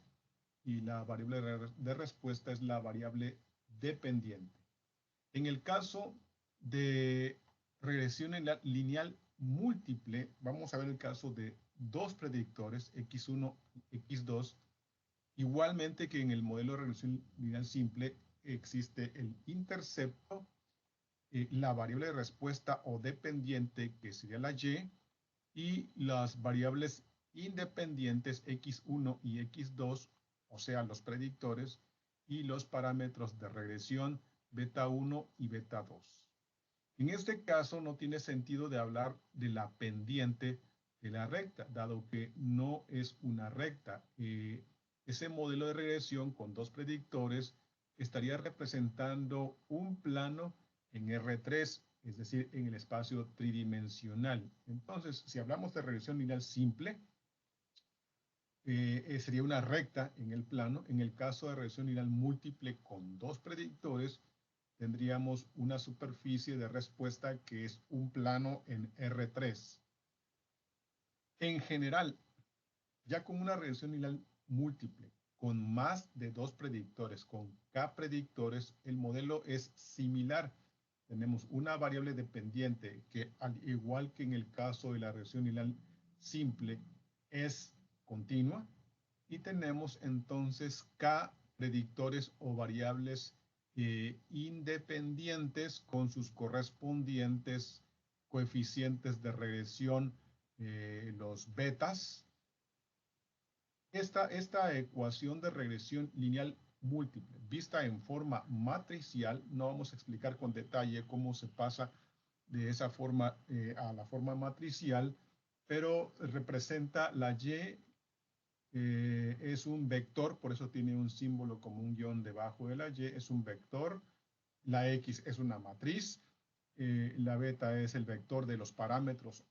y la variable de respuesta es la variable dependiente. En el caso de regresión lineal múltiple, vamos a ver el caso de dos predictores, x1 y x2. Igualmente que en el modelo de regresión lineal simple existe el intercepto, la variable de respuesta o dependiente, que sería la y las variables independientes x1 y x2, o sea, los predictores, y los parámetros de regresión beta 1 y beta 2. En este caso no tiene sentido de hablar de la pendiente de la recta, dado que no es una recta. Ese modelo de regresión con dos predictores estaría representando un plano en R3, es decir, en el espacio tridimensional. Entonces, si hablamos de regresión lineal simple, sería una recta en el plano. En el caso de regresión lineal múltiple con dos predictores, tendríamos una superficie de respuesta que es un plano en R3. En general, ya con una regresión lineal múltiple, con más de dos predictores, con K predictores, el modelo es similar. Tenemos una variable dependiente que, al igual que en el caso de la regresión lineal simple, es continua. Y tenemos entonces K predictores o variables independientes con sus correspondientes coeficientes de regresión, los betas. Esta ecuación de regresión lineal múltiple, vista en forma matricial, no vamos a explicar con detalle cómo se pasa de esa forma a la forma matricial, pero representa la Y, es un vector, por eso tiene un símbolo como un guión debajo de la Y, es un vector, la X es una matriz, la beta es el vector de los parámetros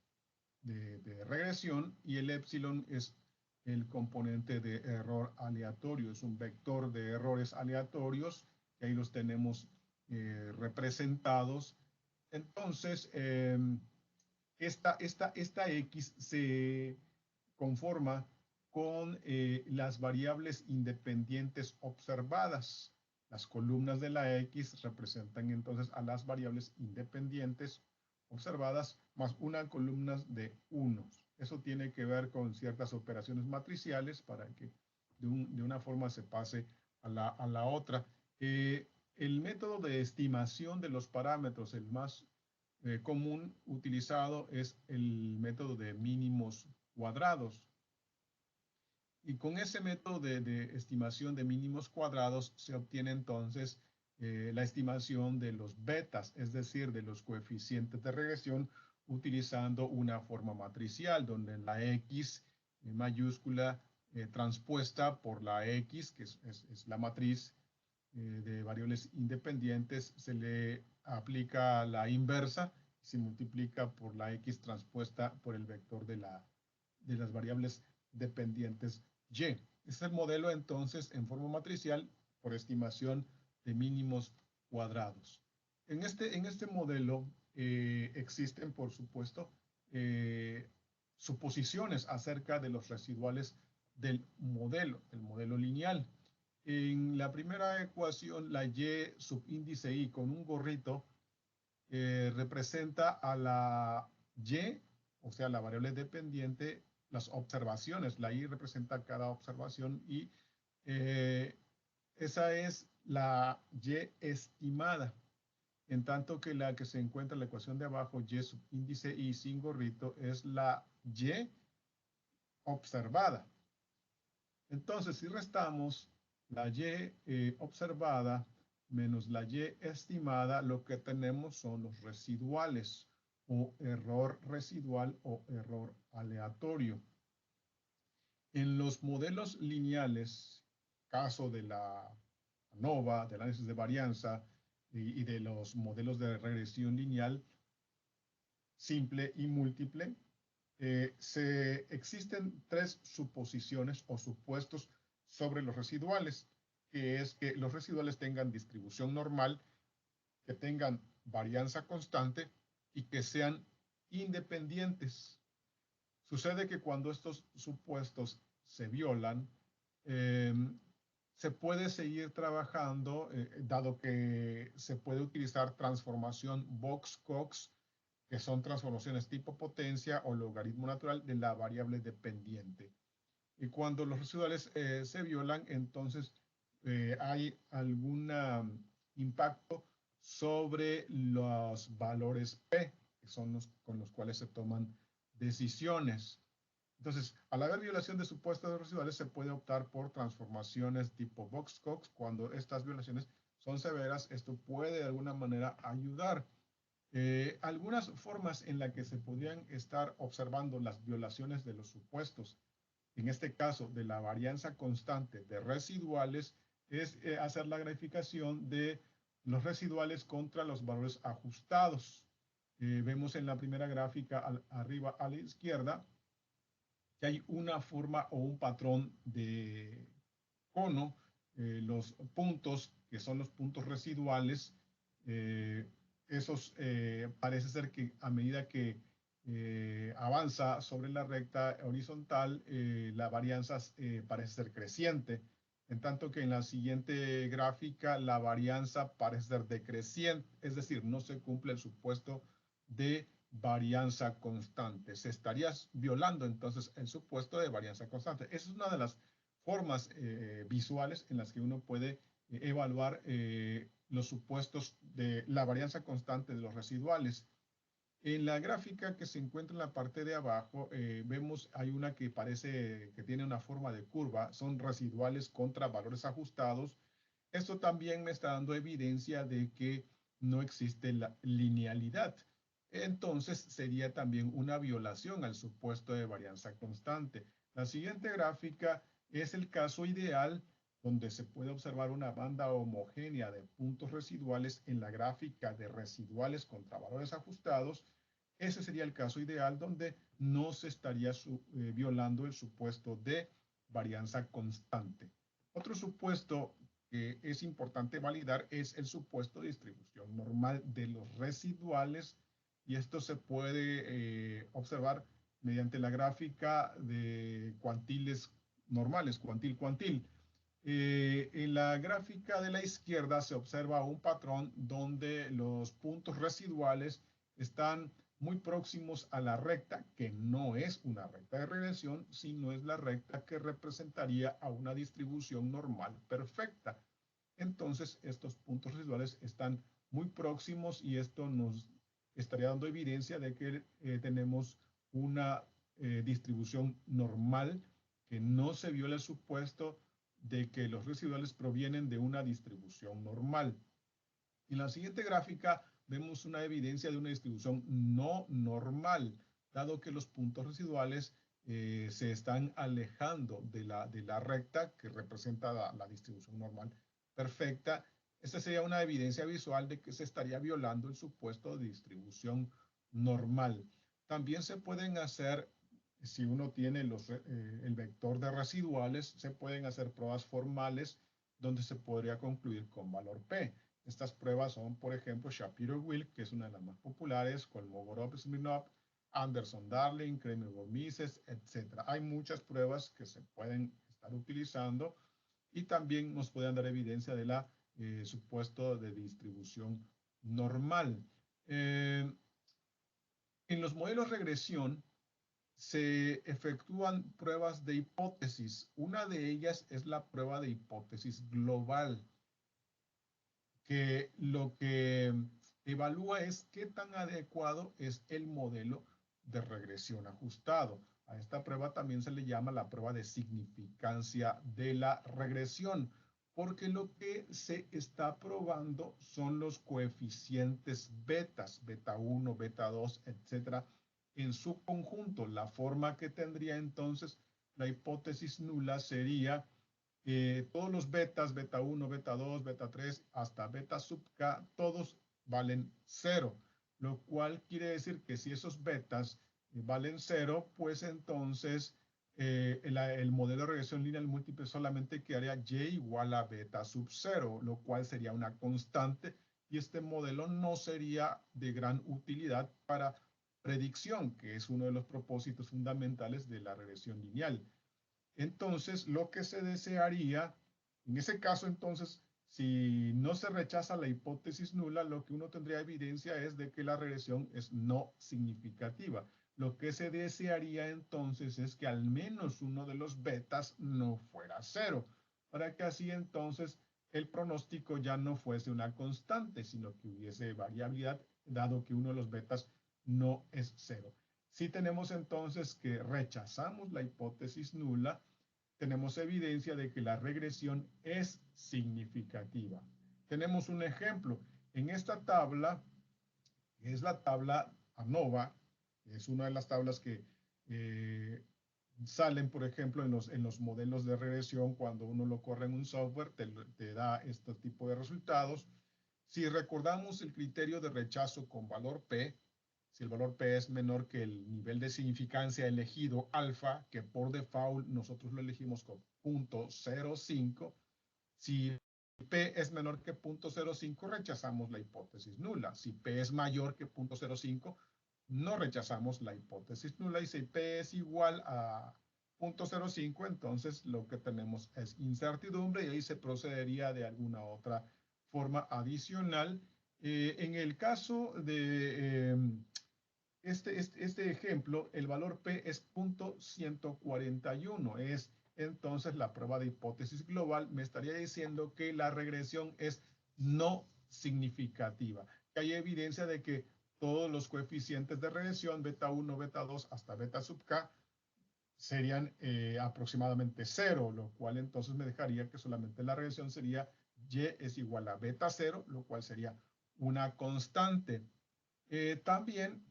de regresión y el épsilon es el componente de error aleatorio, es un vector de errores aleatorios, que ahí los tenemos representados. Entonces, esta X se conforma con las variables independientes observadas. Las columnas de la X representan entonces a las variables independientes observadas más una columna de unos. Eso tiene que ver con ciertas operaciones matriciales para que de una forma se pase a la otra. El método de estimación de los parámetros, el más común utilizado, es el método de mínimos cuadrados. Y con ese método de estimación de mínimos cuadrados se obtiene entonces la estimación de los betas, es decir, de los coeficientes de regresión, utilizando una forma matricial, donde la X mayúscula transpuesta por la X, que es la matriz de variables independientes, se le aplica la inversa, se multiplica por la X transpuesta por el vector de las variables dependientes Y. Este es el modelo entonces en forma matricial por estimación de mínimos cuadrados. En este modelo existen, por supuesto, suposiciones acerca de los residuales del modelo lineal. En la primera ecuación, la Y subíndice I con un gorrito representa a la Y, o sea, la variable dependiente, las observaciones. La Y representa cada observación y esa es la Y estimada. En tanto que la que se encuentra en la ecuación de abajo, Y subíndice I sin gorrito, es la Y observada. Entonces, si restamos la Y observada menos la Y estimada, lo que tenemos son los residuales, o error residual o error aleatorio. En los modelos lineales, caso de la ANOVA, del análisis de varianza y de los modelos de regresión lineal simple y múltiple, existen tres suposiciones o supuestos sobre los residuales, que es que los residuales tengan distribución normal, que tengan varianza constante y que sean independientes. Sucede que cuando estos supuestos se violan, se puede seguir trabajando, dado que se puede utilizar transformación Box-Cox, que son transformaciones tipo potencia o logaritmo natural de la variable dependiente. Y cuando los residuales se violan, entonces hay algún impacto sobre los valores P, que son los con los cuales se toman decisiones. Entonces, al haber violación de supuestos residuales, se puede optar por transformaciones tipo Box-Cox. Cuando estas violaciones son severas, esto puede de alguna manera ayudar. Algunas formas en las que se podrían estar observando las violaciones de los supuestos, en este caso de la varianza constante de residuales, es hacer la graficación de los residuales contra los valores ajustados. Vemos en la primera gráfica arriba a la izquierda que hay una forma o un patrón de cono, los puntos que son los puntos residuales, esos parece ser que a medida que avanza sobre la recta horizontal, la varianza parece ser creciente, en tanto que en la siguiente gráfica la varianza parece ser decreciente, es decir, no se cumple el supuesto de varianza constante. Se estaría violando entonces el supuesto de varianza constante. Esa es una de las formas visuales en las que uno puede evaluar los supuestos de la varianza constante de los residuales. En la gráfica que se encuentra en la parte de abajo, vemos hay una que parece que tiene una forma de curva, son residuales contra valores ajustados. Esto también me está dando evidencia de que no existe la linealidad. Entonces sería también una violación al supuesto de varianza constante. La siguiente gráfica es el caso ideal donde se puede observar una banda homogénea de puntos residuales en la gráfica de residuales contra valores ajustados. Ese sería el caso ideal donde no se estaría violando el supuesto de varianza constante. Otro supuesto que es importante validar es el supuesto de distribución normal de los residuales, y esto se puede observar mediante la gráfica de cuantiles normales, cuantil-cuantil. En la gráfica de la izquierda se observa un patrón donde los puntos residuales están muy próximos a la recta, que no es una recta de regresión, sino es la recta que representaría a una distribución normal perfecta. Entonces, estos puntos residuales están muy próximos y esto nos estaría dando evidencia de que tenemos una distribución normal, que no se viola el supuesto de que los residuales provienen de una distribución normal. En la siguiente gráfica vemos una evidencia de una distribución no normal, dado que los puntos residuales se están alejando de la recta que representa la distribución normal perfecta. Esta sería una evidencia visual de que se estaría violando el supuesto de distribución normal. También se pueden hacer, si uno tiene el vector de residuales, se pueden hacer pruebas formales donde se podría concluir con valor P. Estas pruebas son, por ejemplo, Shapiro-Wilk, que es una de las más populares, Kolmogorov-Smirnov, Anderson-Darling, Kramer-Mises, etc. Hay muchas pruebas que se pueden estar utilizando y también nos pueden dar evidencia de la supuesto de distribución normal. En los modelos regresión se efectúan pruebas de hipótesis. Una de ellas es la prueba de hipótesis global, que lo que evalúa es qué tan adecuado es el modelo de regresión ajustado. A esta prueba también se le llama la prueba de significancia de la regresión, porque lo que se está probando son los coeficientes betas, beta 1, beta 2, etcétera, en su conjunto. La forma que tendría entonces la hipótesis nula sería todos los betas, beta 1, beta 2, beta 3, hasta beta sub k, todos valen 0, lo cual quiere decir que si esos betas valen 0, pues entonces el modelo de regresión lineal múltiple solamente quedaría y igual a beta sub 0, lo cual sería una constante, y este modelo no sería de gran utilidad para predicción, que es uno de los propósitos fundamentales de la regresión lineal. Entonces, lo que se desearía, en ese caso, entonces, si no se rechaza la hipótesis nula, lo que uno tendría evidencia es de que la regresión es no significativa. Lo que se desearía entonces es que al menos uno de los betas no fuera 0, para que así entonces el pronóstico ya no fuese una constante, sino que hubiese variabilidad, dado que uno de los betas no es 0. Si tenemos entonces que rechazamos la hipótesis nula, tenemos evidencia de que la regresión es significativa. Tenemos un ejemplo. En esta tabla Es la tabla ANOVA, es una de las tablas que salen, por ejemplo, en los modelos de regresión. Cuando uno lo corre en un software, te da este tipo de resultados. Si recordamos el criterio de rechazo con valor P, si el valor P es menor que el nivel de significancia elegido alfa, que por default nosotros lo elegimos con 0.05, si P es menor que 0.05, rechazamos la hipótesis nula. Si P es mayor que 0.05, no rechazamos la hipótesis nula. Y si P es igual a 0.05, entonces lo que tenemos es incertidumbre y ahí se procedería de alguna otra forma adicional. En el caso de este ejemplo, el valor P es 0.141. Es entonces la prueba de hipótesis global. Me estaría diciendo que la regresión es no significativa. Que hay evidencia de que todos los coeficientes de regresión, beta 1, beta 2, hasta beta sub k, serían aproximadamente 0, lo cual entonces me dejaría que solamente la regresión sería y es igual a beta 0, lo cual sería una constante. También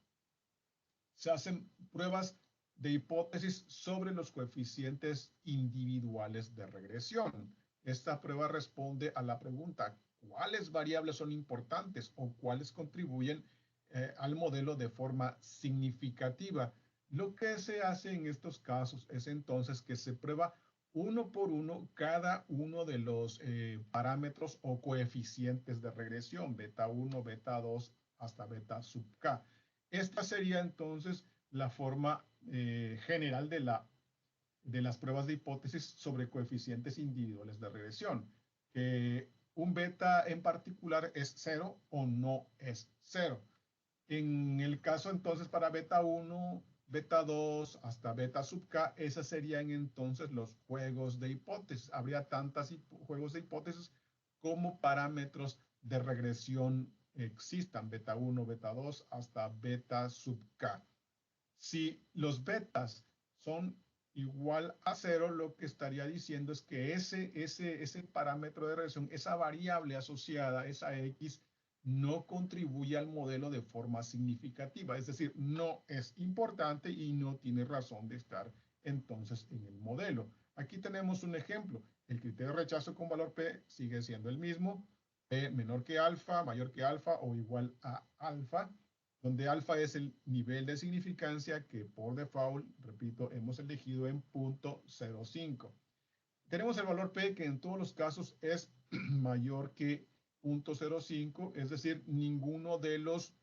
se hacen pruebas de hipótesis sobre los coeficientes individuales de regresión. Esta prueba responde a la pregunta, ¿cuáles variables son importantes o cuáles contribuyen al modelo de forma significativa? Lo que se hace en estos casos es entonces que se prueba uno por uno cada uno de los parámetros o coeficientes de regresión, beta 1, beta 2, hasta beta sub k. Esta sería entonces la forma general de las pruebas de hipótesis sobre coeficientes individuales de regresión. Que un beta en particular es 0 o no es 0. En el caso entonces para beta 1, beta 2 hasta beta sub k, esas serían entonces los juegos de hipótesis. Habría tantos juegos de hipótesis como parámetros de regresión existan, beta 1, beta 2 hasta beta sub k. Si los betas son igual a 0, lo que estaría diciendo es que ese parámetro de regresión, esa variable asociada, esa X, no contribuye al modelo de forma significativa, es decir, no es importante y no tiene razón de estar entonces en el modelo. Aquí tenemos un ejemplo. El criterio de rechazo con valor P sigue siendo el mismo, P menor que alfa, mayor que alfa o igual a alfa, donde alfa es el nivel de significancia que por default, repito, hemos elegido en 0.05. Tenemos el valor P que en todos los casos es mayor que 0.05, es decir, ninguno de los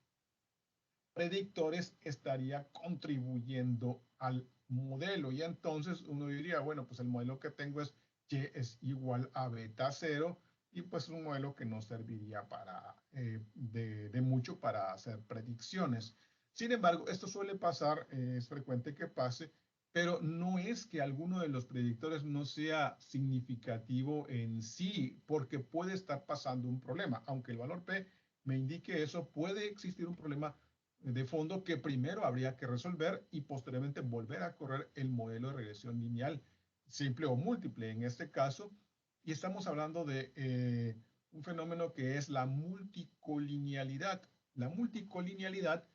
predictores estaría contribuyendo al modelo. Y entonces uno diría, bueno, pues el modelo que tengo es Y es igual a beta 0, y pues es un modelo que no serviría para, de mucho para hacer predicciones. Sin embargo, esto suele pasar, es frecuente que pase, pero no es que alguno de los predictores no sea significativo en sí, porque puede estar pasando un problema. Aunque el valor P me indique eso, puede existir un problema de fondo que primero habría que resolver y posteriormente volver a correr el modelo de regresión lineal simple o múltiple en este caso. Y estamos hablando de un fenómeno que es la multicolinealidad. La multicolinealidad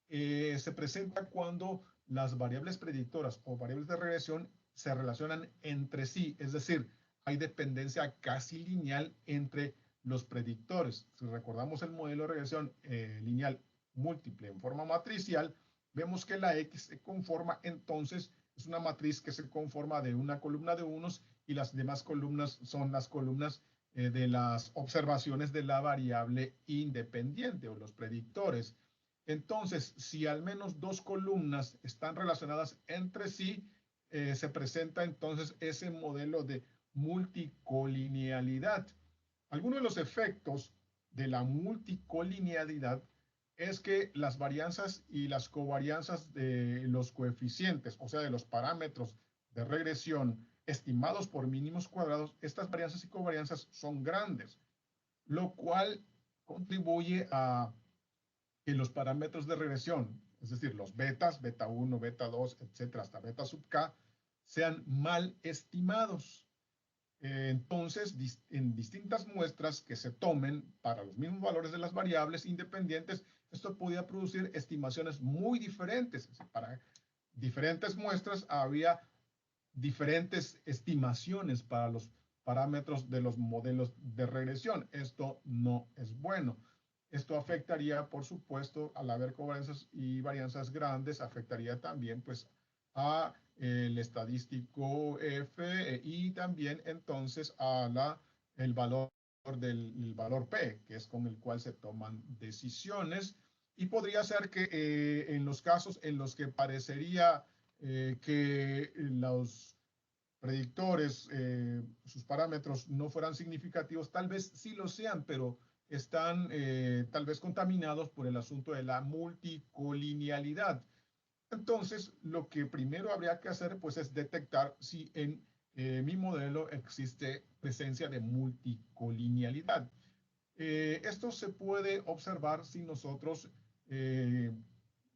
se presenta cuando las variables predictoras o variables de regresión se relacionan entre sí, es decir, hay dependencia casi lineal entre los predictores. Si recordamos el modelo de regresión lineal múltiple en forma matricial, vemos que la X se conforma entonces, es una matriz que se conforma de una columna de unos y las demás columnas son las columnas de las observaciones de la variable independiente o los predictores. Entonces, si al menos dos columnas están relacionadas entre sí, se presenta entonces ese modelo de multicolinealidad. Algunos de los efectos de la multicolinealidad es que las varianzas y las covarianzas de los coeficientes, o sea, de los parámetros de regresión estimados por mínimos cuadrados, estas varianzas y covarianzas son grandes, lo cual contribuye a que los parámetros de regresión, es decir, los betas, beta 1, beta 2, etcétera, hasta beta sub k, sean mal estimados. Entonces, en distintas muestras que se tomen para los mismos valores de las variables independientes, esto podía producir estimaciones muy diferentes. Para diferentes muestras había diferentes estimaciones para los parámetros de los modelos de regresión. Esto no es bueno. Esto afectaría, por supuesto, al haber covarianzas y varianzas grandes, afectaría también, pues, a el estadístico F y también entonces a el valor del valor P, que es con el cual se toman decisiones. Y podría ser que en los casos en los que parecería que los predictores, sus parámetros no fueran significativos, tal vez sí lo sean, pero están tal vez contaminados por el asunto de la multicolinealidad. Entonces, lo que primero habría que hacer, pues, es detectar si en mi modelo existe presencia de multicolinealidad. Esto se puede observar si nosotros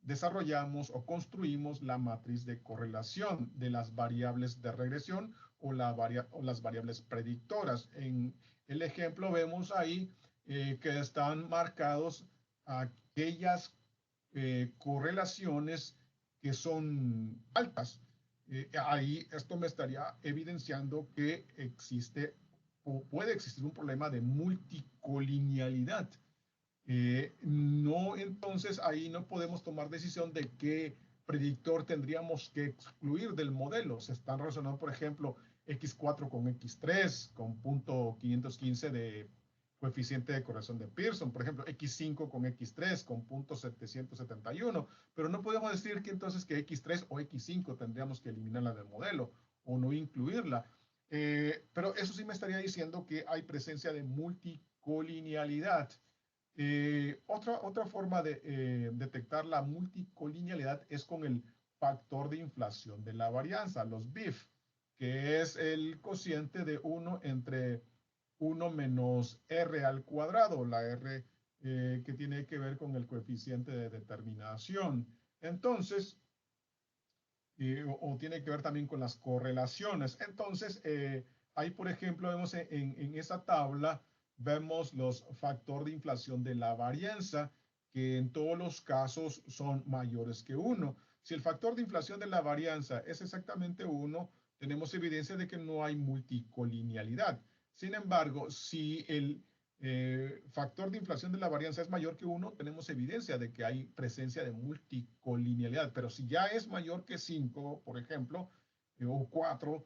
desarrollamos o construimos la matriz de correlación de las variables de regresión o las variables predictoras. En el ejemplo vemos ahí que están marcados aquellas correlaciones que son altas. Ahí esto me estaría evidenciando que existe o puede existir un problema de multicolinealidad. No, entonces ahí no podemos tomar decisión de qué predictor tendríamos que excluir del modelo. Se están relacionando, por ejemplo, X4 con X3, con 0.515 de coeficiente de correlación de Pearson, por ejemplo, X5 con X3 con 0.771, pero no podemos decir que entonces que X3 o X5 tendríamos que eliminarla del modelo o no incluirla. Pero eso sí me estaría diciendo que hay presencia de multicolinealidad. Otra forma de detectar la multicolinealidad es con el factor de inflación de la varianza, los BIF, que es el cociente de 1 entre 1 menos R al cuadrado, la R que tiene que ver con el coeficiente de determinación. Entonces, o tiene que ver también con las correlaciones. Entonces, ahí, por ejemplo, vemos en esa tabla, vemos los factores de inflación de la varianza, que en todos los casos son mayores que 1. Si el factor de inflación de la varianza es exactamente 1, tenemos evidencia de que no hay multicolinealidad. Sin embargo, si el factor de inflación de la varianza es mayor que 1, tenemos evidencia de que hay presencia de multicolinealidad. Pero si ya es mayor que 5, por ejemplo, o 4,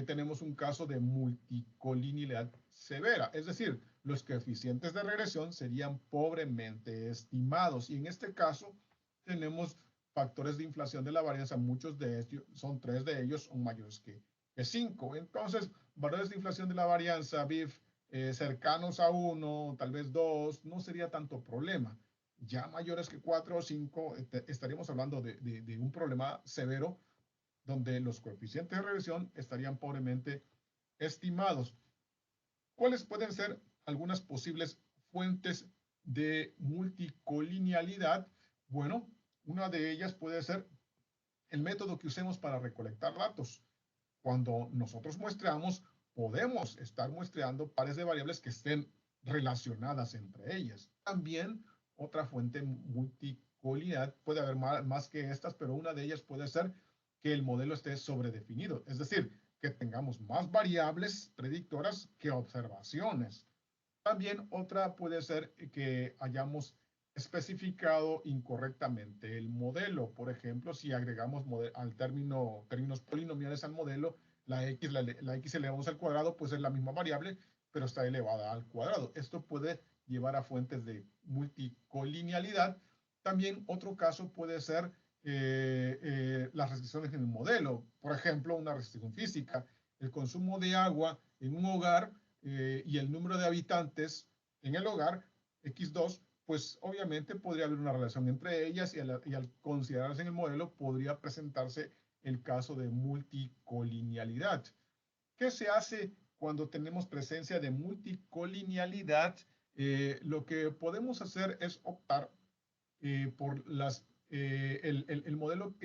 tenemos un caso de multicolinealidad severa. Es decir, los coeficientes de regresión serían pobremente estimados. Y en este caso tenemos factores de inflación de la varianza, muchos de ellos, son 3 de ellos, son mayores que 5. Entonces, valores de inflación de la varianza, BIF, cercanos a 1, tal vez 2, no sería tanto problema. Ya mayores que 4 o 5, estaríamos hablando de un problema severo donde los coeficientes de regresión estarían pobremente estimados. ¿Cuáles pueden ser algunas posibles fuentes de multicolinealidad? Bueno, una de ellas puede ser el método que usemos para recolectar datos. Cuando nosotros muestreamos, podemos estar muestreando pares de variables que estén relacionadas entre ellas. También otra fuente multicolinealidad, puede haber más que estas, pero una de ellas puede ser que el modelo esté sobredefinido, es decir, que tengamos más variables predictoras que observaciones. También otra puede ser que hayamos especificado incorrectamente el modelo. Por ejemplo, si agregamos al términos polinomiales al modelo, la x elevamos al cuadrado, pues es la misma variable, pero está elevada al cuadrado. Esto puede llevar a fuentes de multicolinealidad. También otro caso puede ser las restricciones en el modelo. Por ejemplo, una restricción física. El consumo de agua en un hogar y el número de habitantes en el hogar, X2, pues obviamente podría haber una relación entre ellas y al considerarse en el modelo podría presentarse el caso de multicolinealidad. ¿Qué se hace cuando tenemos presencia de multicolinealidad? Lo que podemos hacer es optar por el modelo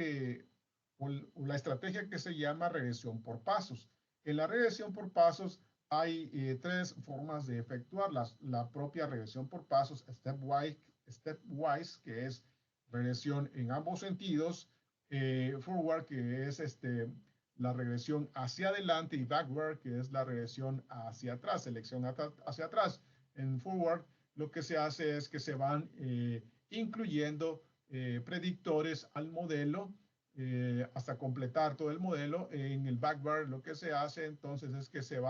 o la estrategia que se llama regresión por pasos. En la regresión por pasos hay tres formas de efectuar la propia regresión por pasos, stepwise, que es regresión en ambos sentidos, forward, que es la regresión hacia adelante, y backward, que es la regresión hacia atrás, selección hacia atrás. En forward, lo que se hace es que se van incluyendo predictores al modelo hasta completar todo el modelo. En el backward, lo que se hace entonces es que se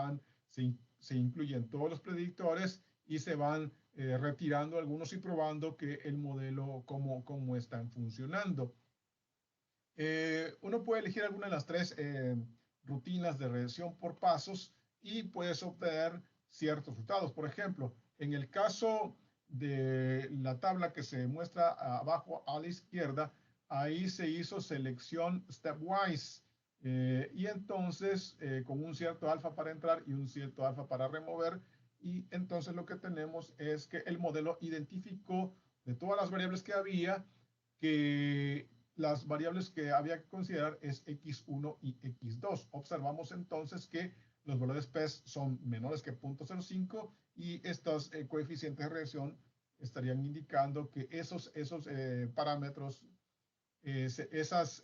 incluyen todos los predictores y se van retirando algunos y probando que el modelo, cómo están funcionando. Uno puede elegir alguna de las tres rutinas de regresión por pasos y puedes obtener ciertos resultados. Por ejemplo, en el caso de la tabla que se muestra abajo a la izquierda, ahí se hizo selección stepwise. Y entonces, con un cierto alfa para entrar y un cierto alfa para remover, y entonces lo que tenemos es que el modelo identificó de todas las variables que había, que las variables que había que considerar es x1 y x2. Observamos entonces que los valores P son menores que 0.05 y estos coeficientes de regresión estarían indicando que esos parámetros, esas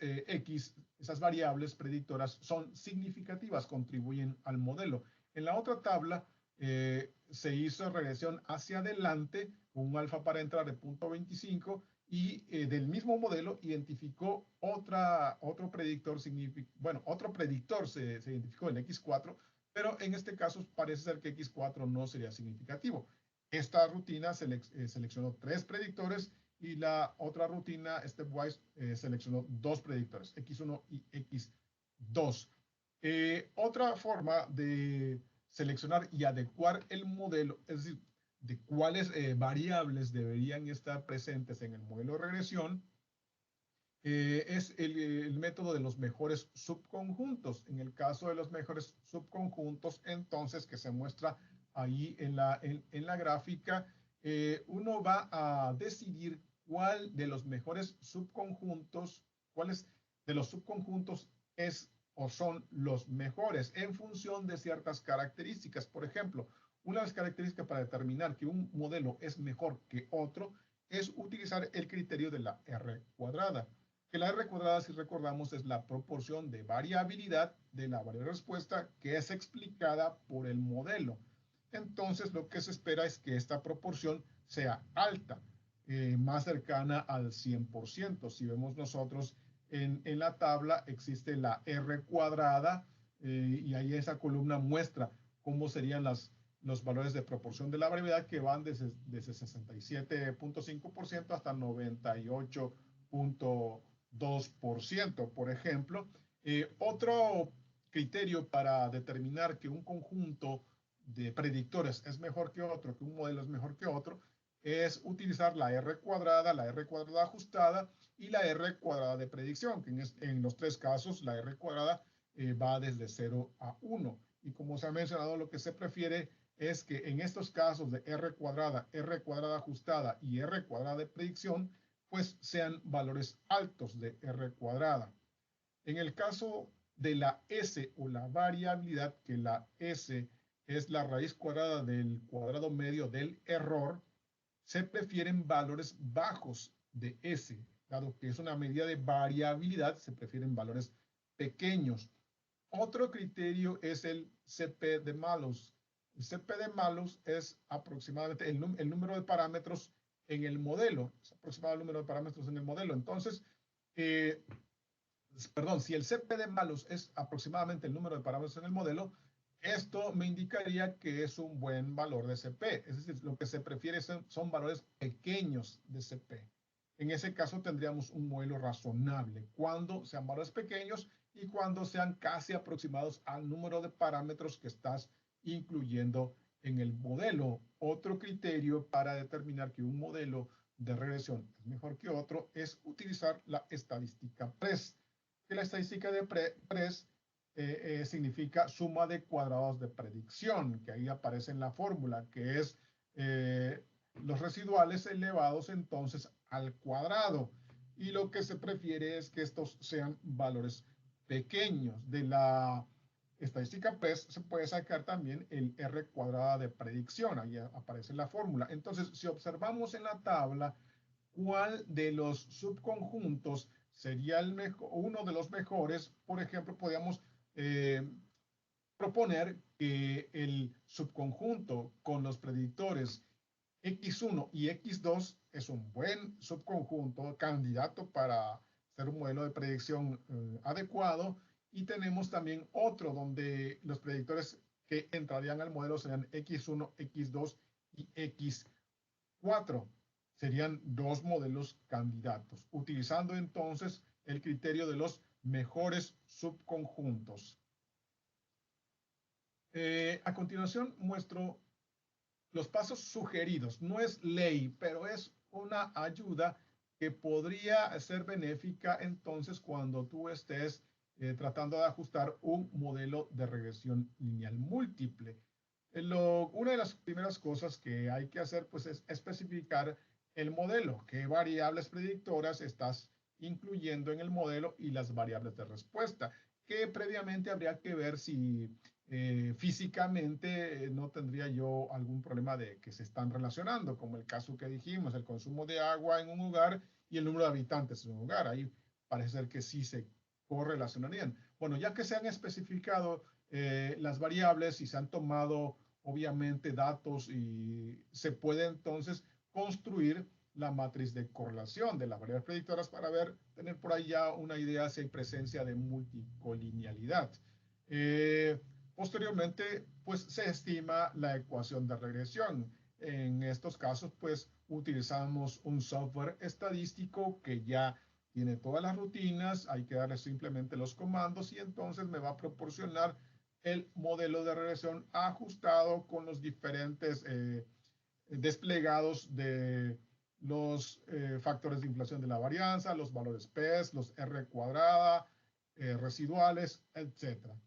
variables predictoras son significativas, contribuyen al modelo. En la otra tabla se hizo regresión hacia adelante con un alfa para entrar de 0.25 y del mismo modelo identificó otro predictor, otro predictor se identificó en X4, pero en este caso parece ser que X4 no sería significativo. Esta rutina seleccionó tres predictores y la otra rutina, stepwise, seleccionó dos predictores, X1 y X2. Otra forma de seleccionar y adecuar el modelo, es decir, de cuáles variables deberían estar presentes en el modelo de regresión, es el método de los mejores subconjuntos. En el caso de los mejores subconjuntos, entonces, que se muestra ahí en la gráfica, uno va a decidir cuál de los mejores subconjuntos, cuáles de los subconjuntos es o son los mejores en función de ciertas características. Por ejemplo, una de las características para determinar que un modelo es mejor que otro es utilizar el criterio de la R cuadrada. Que la R cuadrada, si recordamos, es la proporción de variabilidad de la variable respuesta que es explicada por el modelo. Entonces, lo que se espera es que esta proporción sea alta, más cercana al 100%. Si vemos nosotros en la tabla, existe la R cuadrada y ahí esa columna muestra cómo serían los valores de proporción de la variabilidad, que van desde 67.5% hasta 98.2%, por ejemplo. Otro criterio para determinar que un conjunto de predictores es mejor que otro, que un modelo es mejor que otro, es utilizar la R cuadrada ajustada y la R cuadrada de predicción, que en los tres casos la R cuadrada va desde 0 a 1. Y como se ha mencionado, lo que se prefiere es que en estos casos de R cuadrada ajustada y R cuadrada de predicción, pues sean valores altos de R cuadrada. En el caso de la S o la variabilidad, que la S es la raíz cuadrada del cuadrado medio del error, se prefieren valores bajos de S. Dado que es una medida de variabilidad, se prefieren valores pequeños. Otro criterio es el CP de Malus. El CP de Malus es aproximadamente el número de parámetros en el modelo. Es aproximado el número de parámetros en el modelo. Entonces, si el CP de Malus es aproximadamente el número de parámetros en el modelo, esto me indicaría que es un buen valor de CP. Es decir, lo que se prefiere son valores pequeños de CP. En ese caso tendríamos un modelo razonable cuando sean valores pequeños y cuando sean casi aproximados al número de parámetros que estás incluyendo en el modelo. Otro criterio para determinar que un modelo de regresión es mejor que otro es utilizar la estadística PRES. Que la estadística de PRES significa suma de cuadrados de predicción, que ahí aparece en la fórmula, que es los residuales elevados entonces al cuadrado. Y lo que se prefiere es que estos sean valores pequeños. De la estadística PRES se puede sacar también el R cuadrada de predicción. Ahí aparece la fórmula. Entonces, si observamos en la tabla cuál de los subconjuntos sería uno de los mejores, por ejemplo, podríamos proponer que el subconjunto con los predictores X1 y X2 es un buen subconjunto, candidato para ser un modelo de predicción adecuado. Y tenemos también otro donde los predictores que entrarían al modelo serían X1, X2 y X4. Serían dos modelos candidatos, utilizando entonces el criterio de los mejores subconjuntos. A continuación muestro los pasos sugeridos. No es ley, pero es una ayuda que podría ser benéfica entonces cuando tú estés tratando de ajustar un modelo de regresión lineal múltiple. Una de las primeras cosas que hay que hacer pues es especificar el modelo, qué variables predictoras estás incluyendo en el modelo y las variables de respuesta, que previamente habría que ver si físicamente no tendría yo algún problema de que se están relacionando, como el caso que dijimos, el consumo de agua en un lugar y el número de habitantes en un lugar. Ahí parece ser que sí se correlacionarían. Bueno, ya que se han especificado las variables y se han tomado obviamente datos y se puede entonces construir la matriz de correlación de las variables predictoras para tener por ahí ya una idea si hay presencia de multicolinealidad. Posteriormente, pues se estima la ecuación de regresión. En estos casos, pues utilizamos un software estadístico que ya tiene todas las rutinas, hay que darle simplemente los comandos y entonces me va a proporcionar el modelo de regresión ajustado con los diferentes desplegados de los factores de inflación de la varianza, los valores PES, los R cuadrada, residuales, etcétera.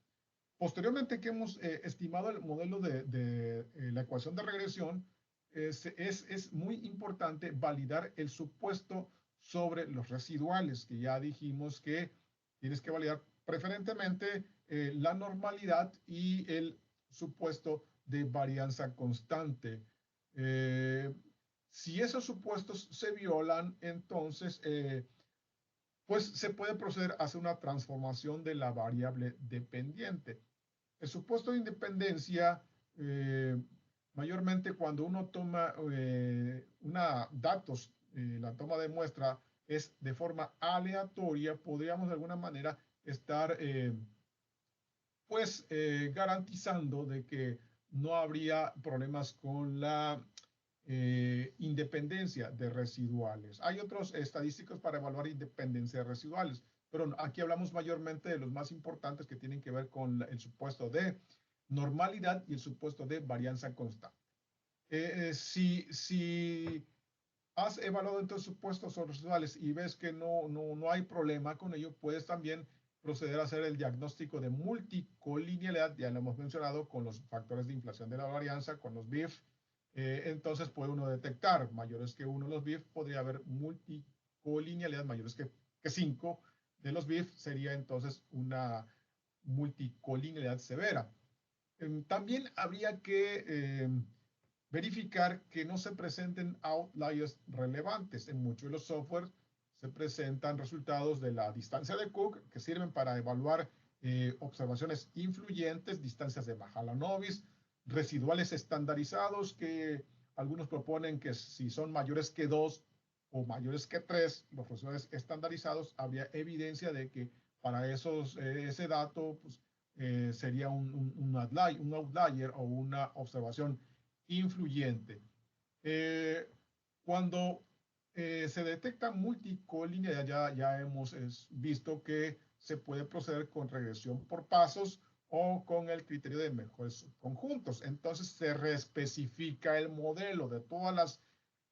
Posteriormente que hemos estimado el modelo de la ecuación de regresión, es muy importante validar el supuesto sobre los residuales, que ya dijimos que tienes que validar preferentemente la normalidad y el supuesto de varianza constante. Si esos supuestos se violan, entonces pues se puede proceder a hacer una transformación de la variable dependiente. El supuesto de independencia, mayormente cuando uno toma datos, la toma de muestra es de forma aleatoria, podríamos de alguna manera estar pues garantizando de que no habría problemas con la independencia de residuales. Hay otros estadísticos para evaluar independencia de residuales, pero aquí hablamos mayormente de los más importantes que tienen que ver con el supuesto de normalidad y el supuesto de varianza constante. Si has evaluado estos supuestos residuales y ves que no hay problema con ello, puedes también proceder a hacer el diagnóstico de multicolinealidad, ya lo hemos mencionado, con los factores de inflación de la varianza, con los BIF. Entonces puede uno detectar mayores que 1 los BIF, podría haber multicolinealidad mayores que 5 de los BIF, sería entonces una multicolinealidad severa. También habría que verificar que no se presenten outliers relevantes. En muchos de los softwares se presentan resultados de la distancia de Cook que sirven para evaluar observaciones influyentes, distancias de Mahalanobis, residuales estandarizados que algunos proponen que si son mayores que 2 o mayores que 3, los residuales estandarizados, habría evidencia de que para ese dato pues, sería un outlier o una observación influyente. Cuando se detecta multicolinealidad, ya hemos visto que se puede proceder con regresión por pasos o con el criterio de mejores subconjuntos. Entonces se reespecifica el modelo de todas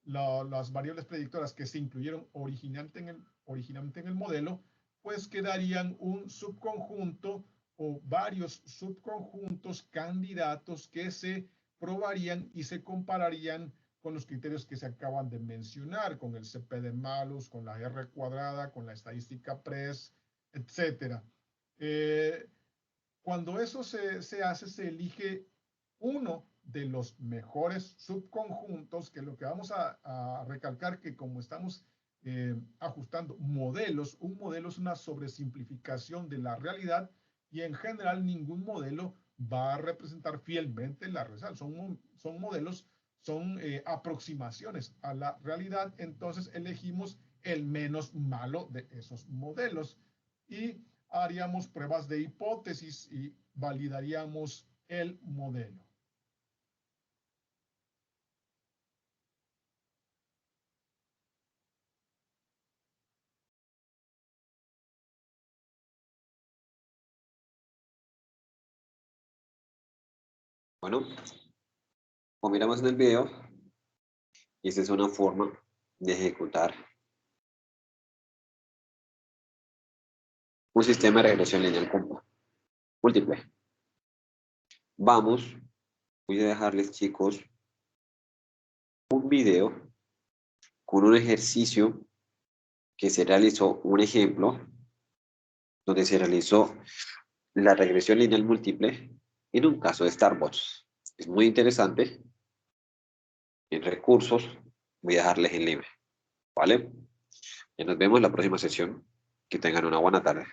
las variables predictoras que se incluyeron originalmente en el modelo, pues quedarían un subconjunto o varios subconjuntos candidatos que se probarían y se compararían con los criterios que se acaban de mencionar, con el CP de malus, con la R cuadrada, con la estadística PRES, etc. Cuando eso se hace, se elige uno de los mejores subconjuntos, que lo que vamos a recalcar que como estamos ajustando modelos, un modelo es una sobresimplificación de la realidad y en general ningún modelo va a representar fielmente la realidad. Son modelos, son aproximaciones a la realidad, entonces elegimos el menos malo de esos modelos y haríamos pruebas de hipótesis y validaríamos el modelo. Bueno, como miramos en el video, esta es una forma de ejecutar un sistema de regresión lineal múltiple. Voy a dejarles, chicos, un video con un ejercicio que se realizó, un ejemplo, donde se realizó la regresión lineal múltiple en un caso de Starbucks. Es muy interesante. En recursos, voy a dejarles en libre. ¿Vale? Y nos vemos en la próxima sesión. Que tengan una buena tarde.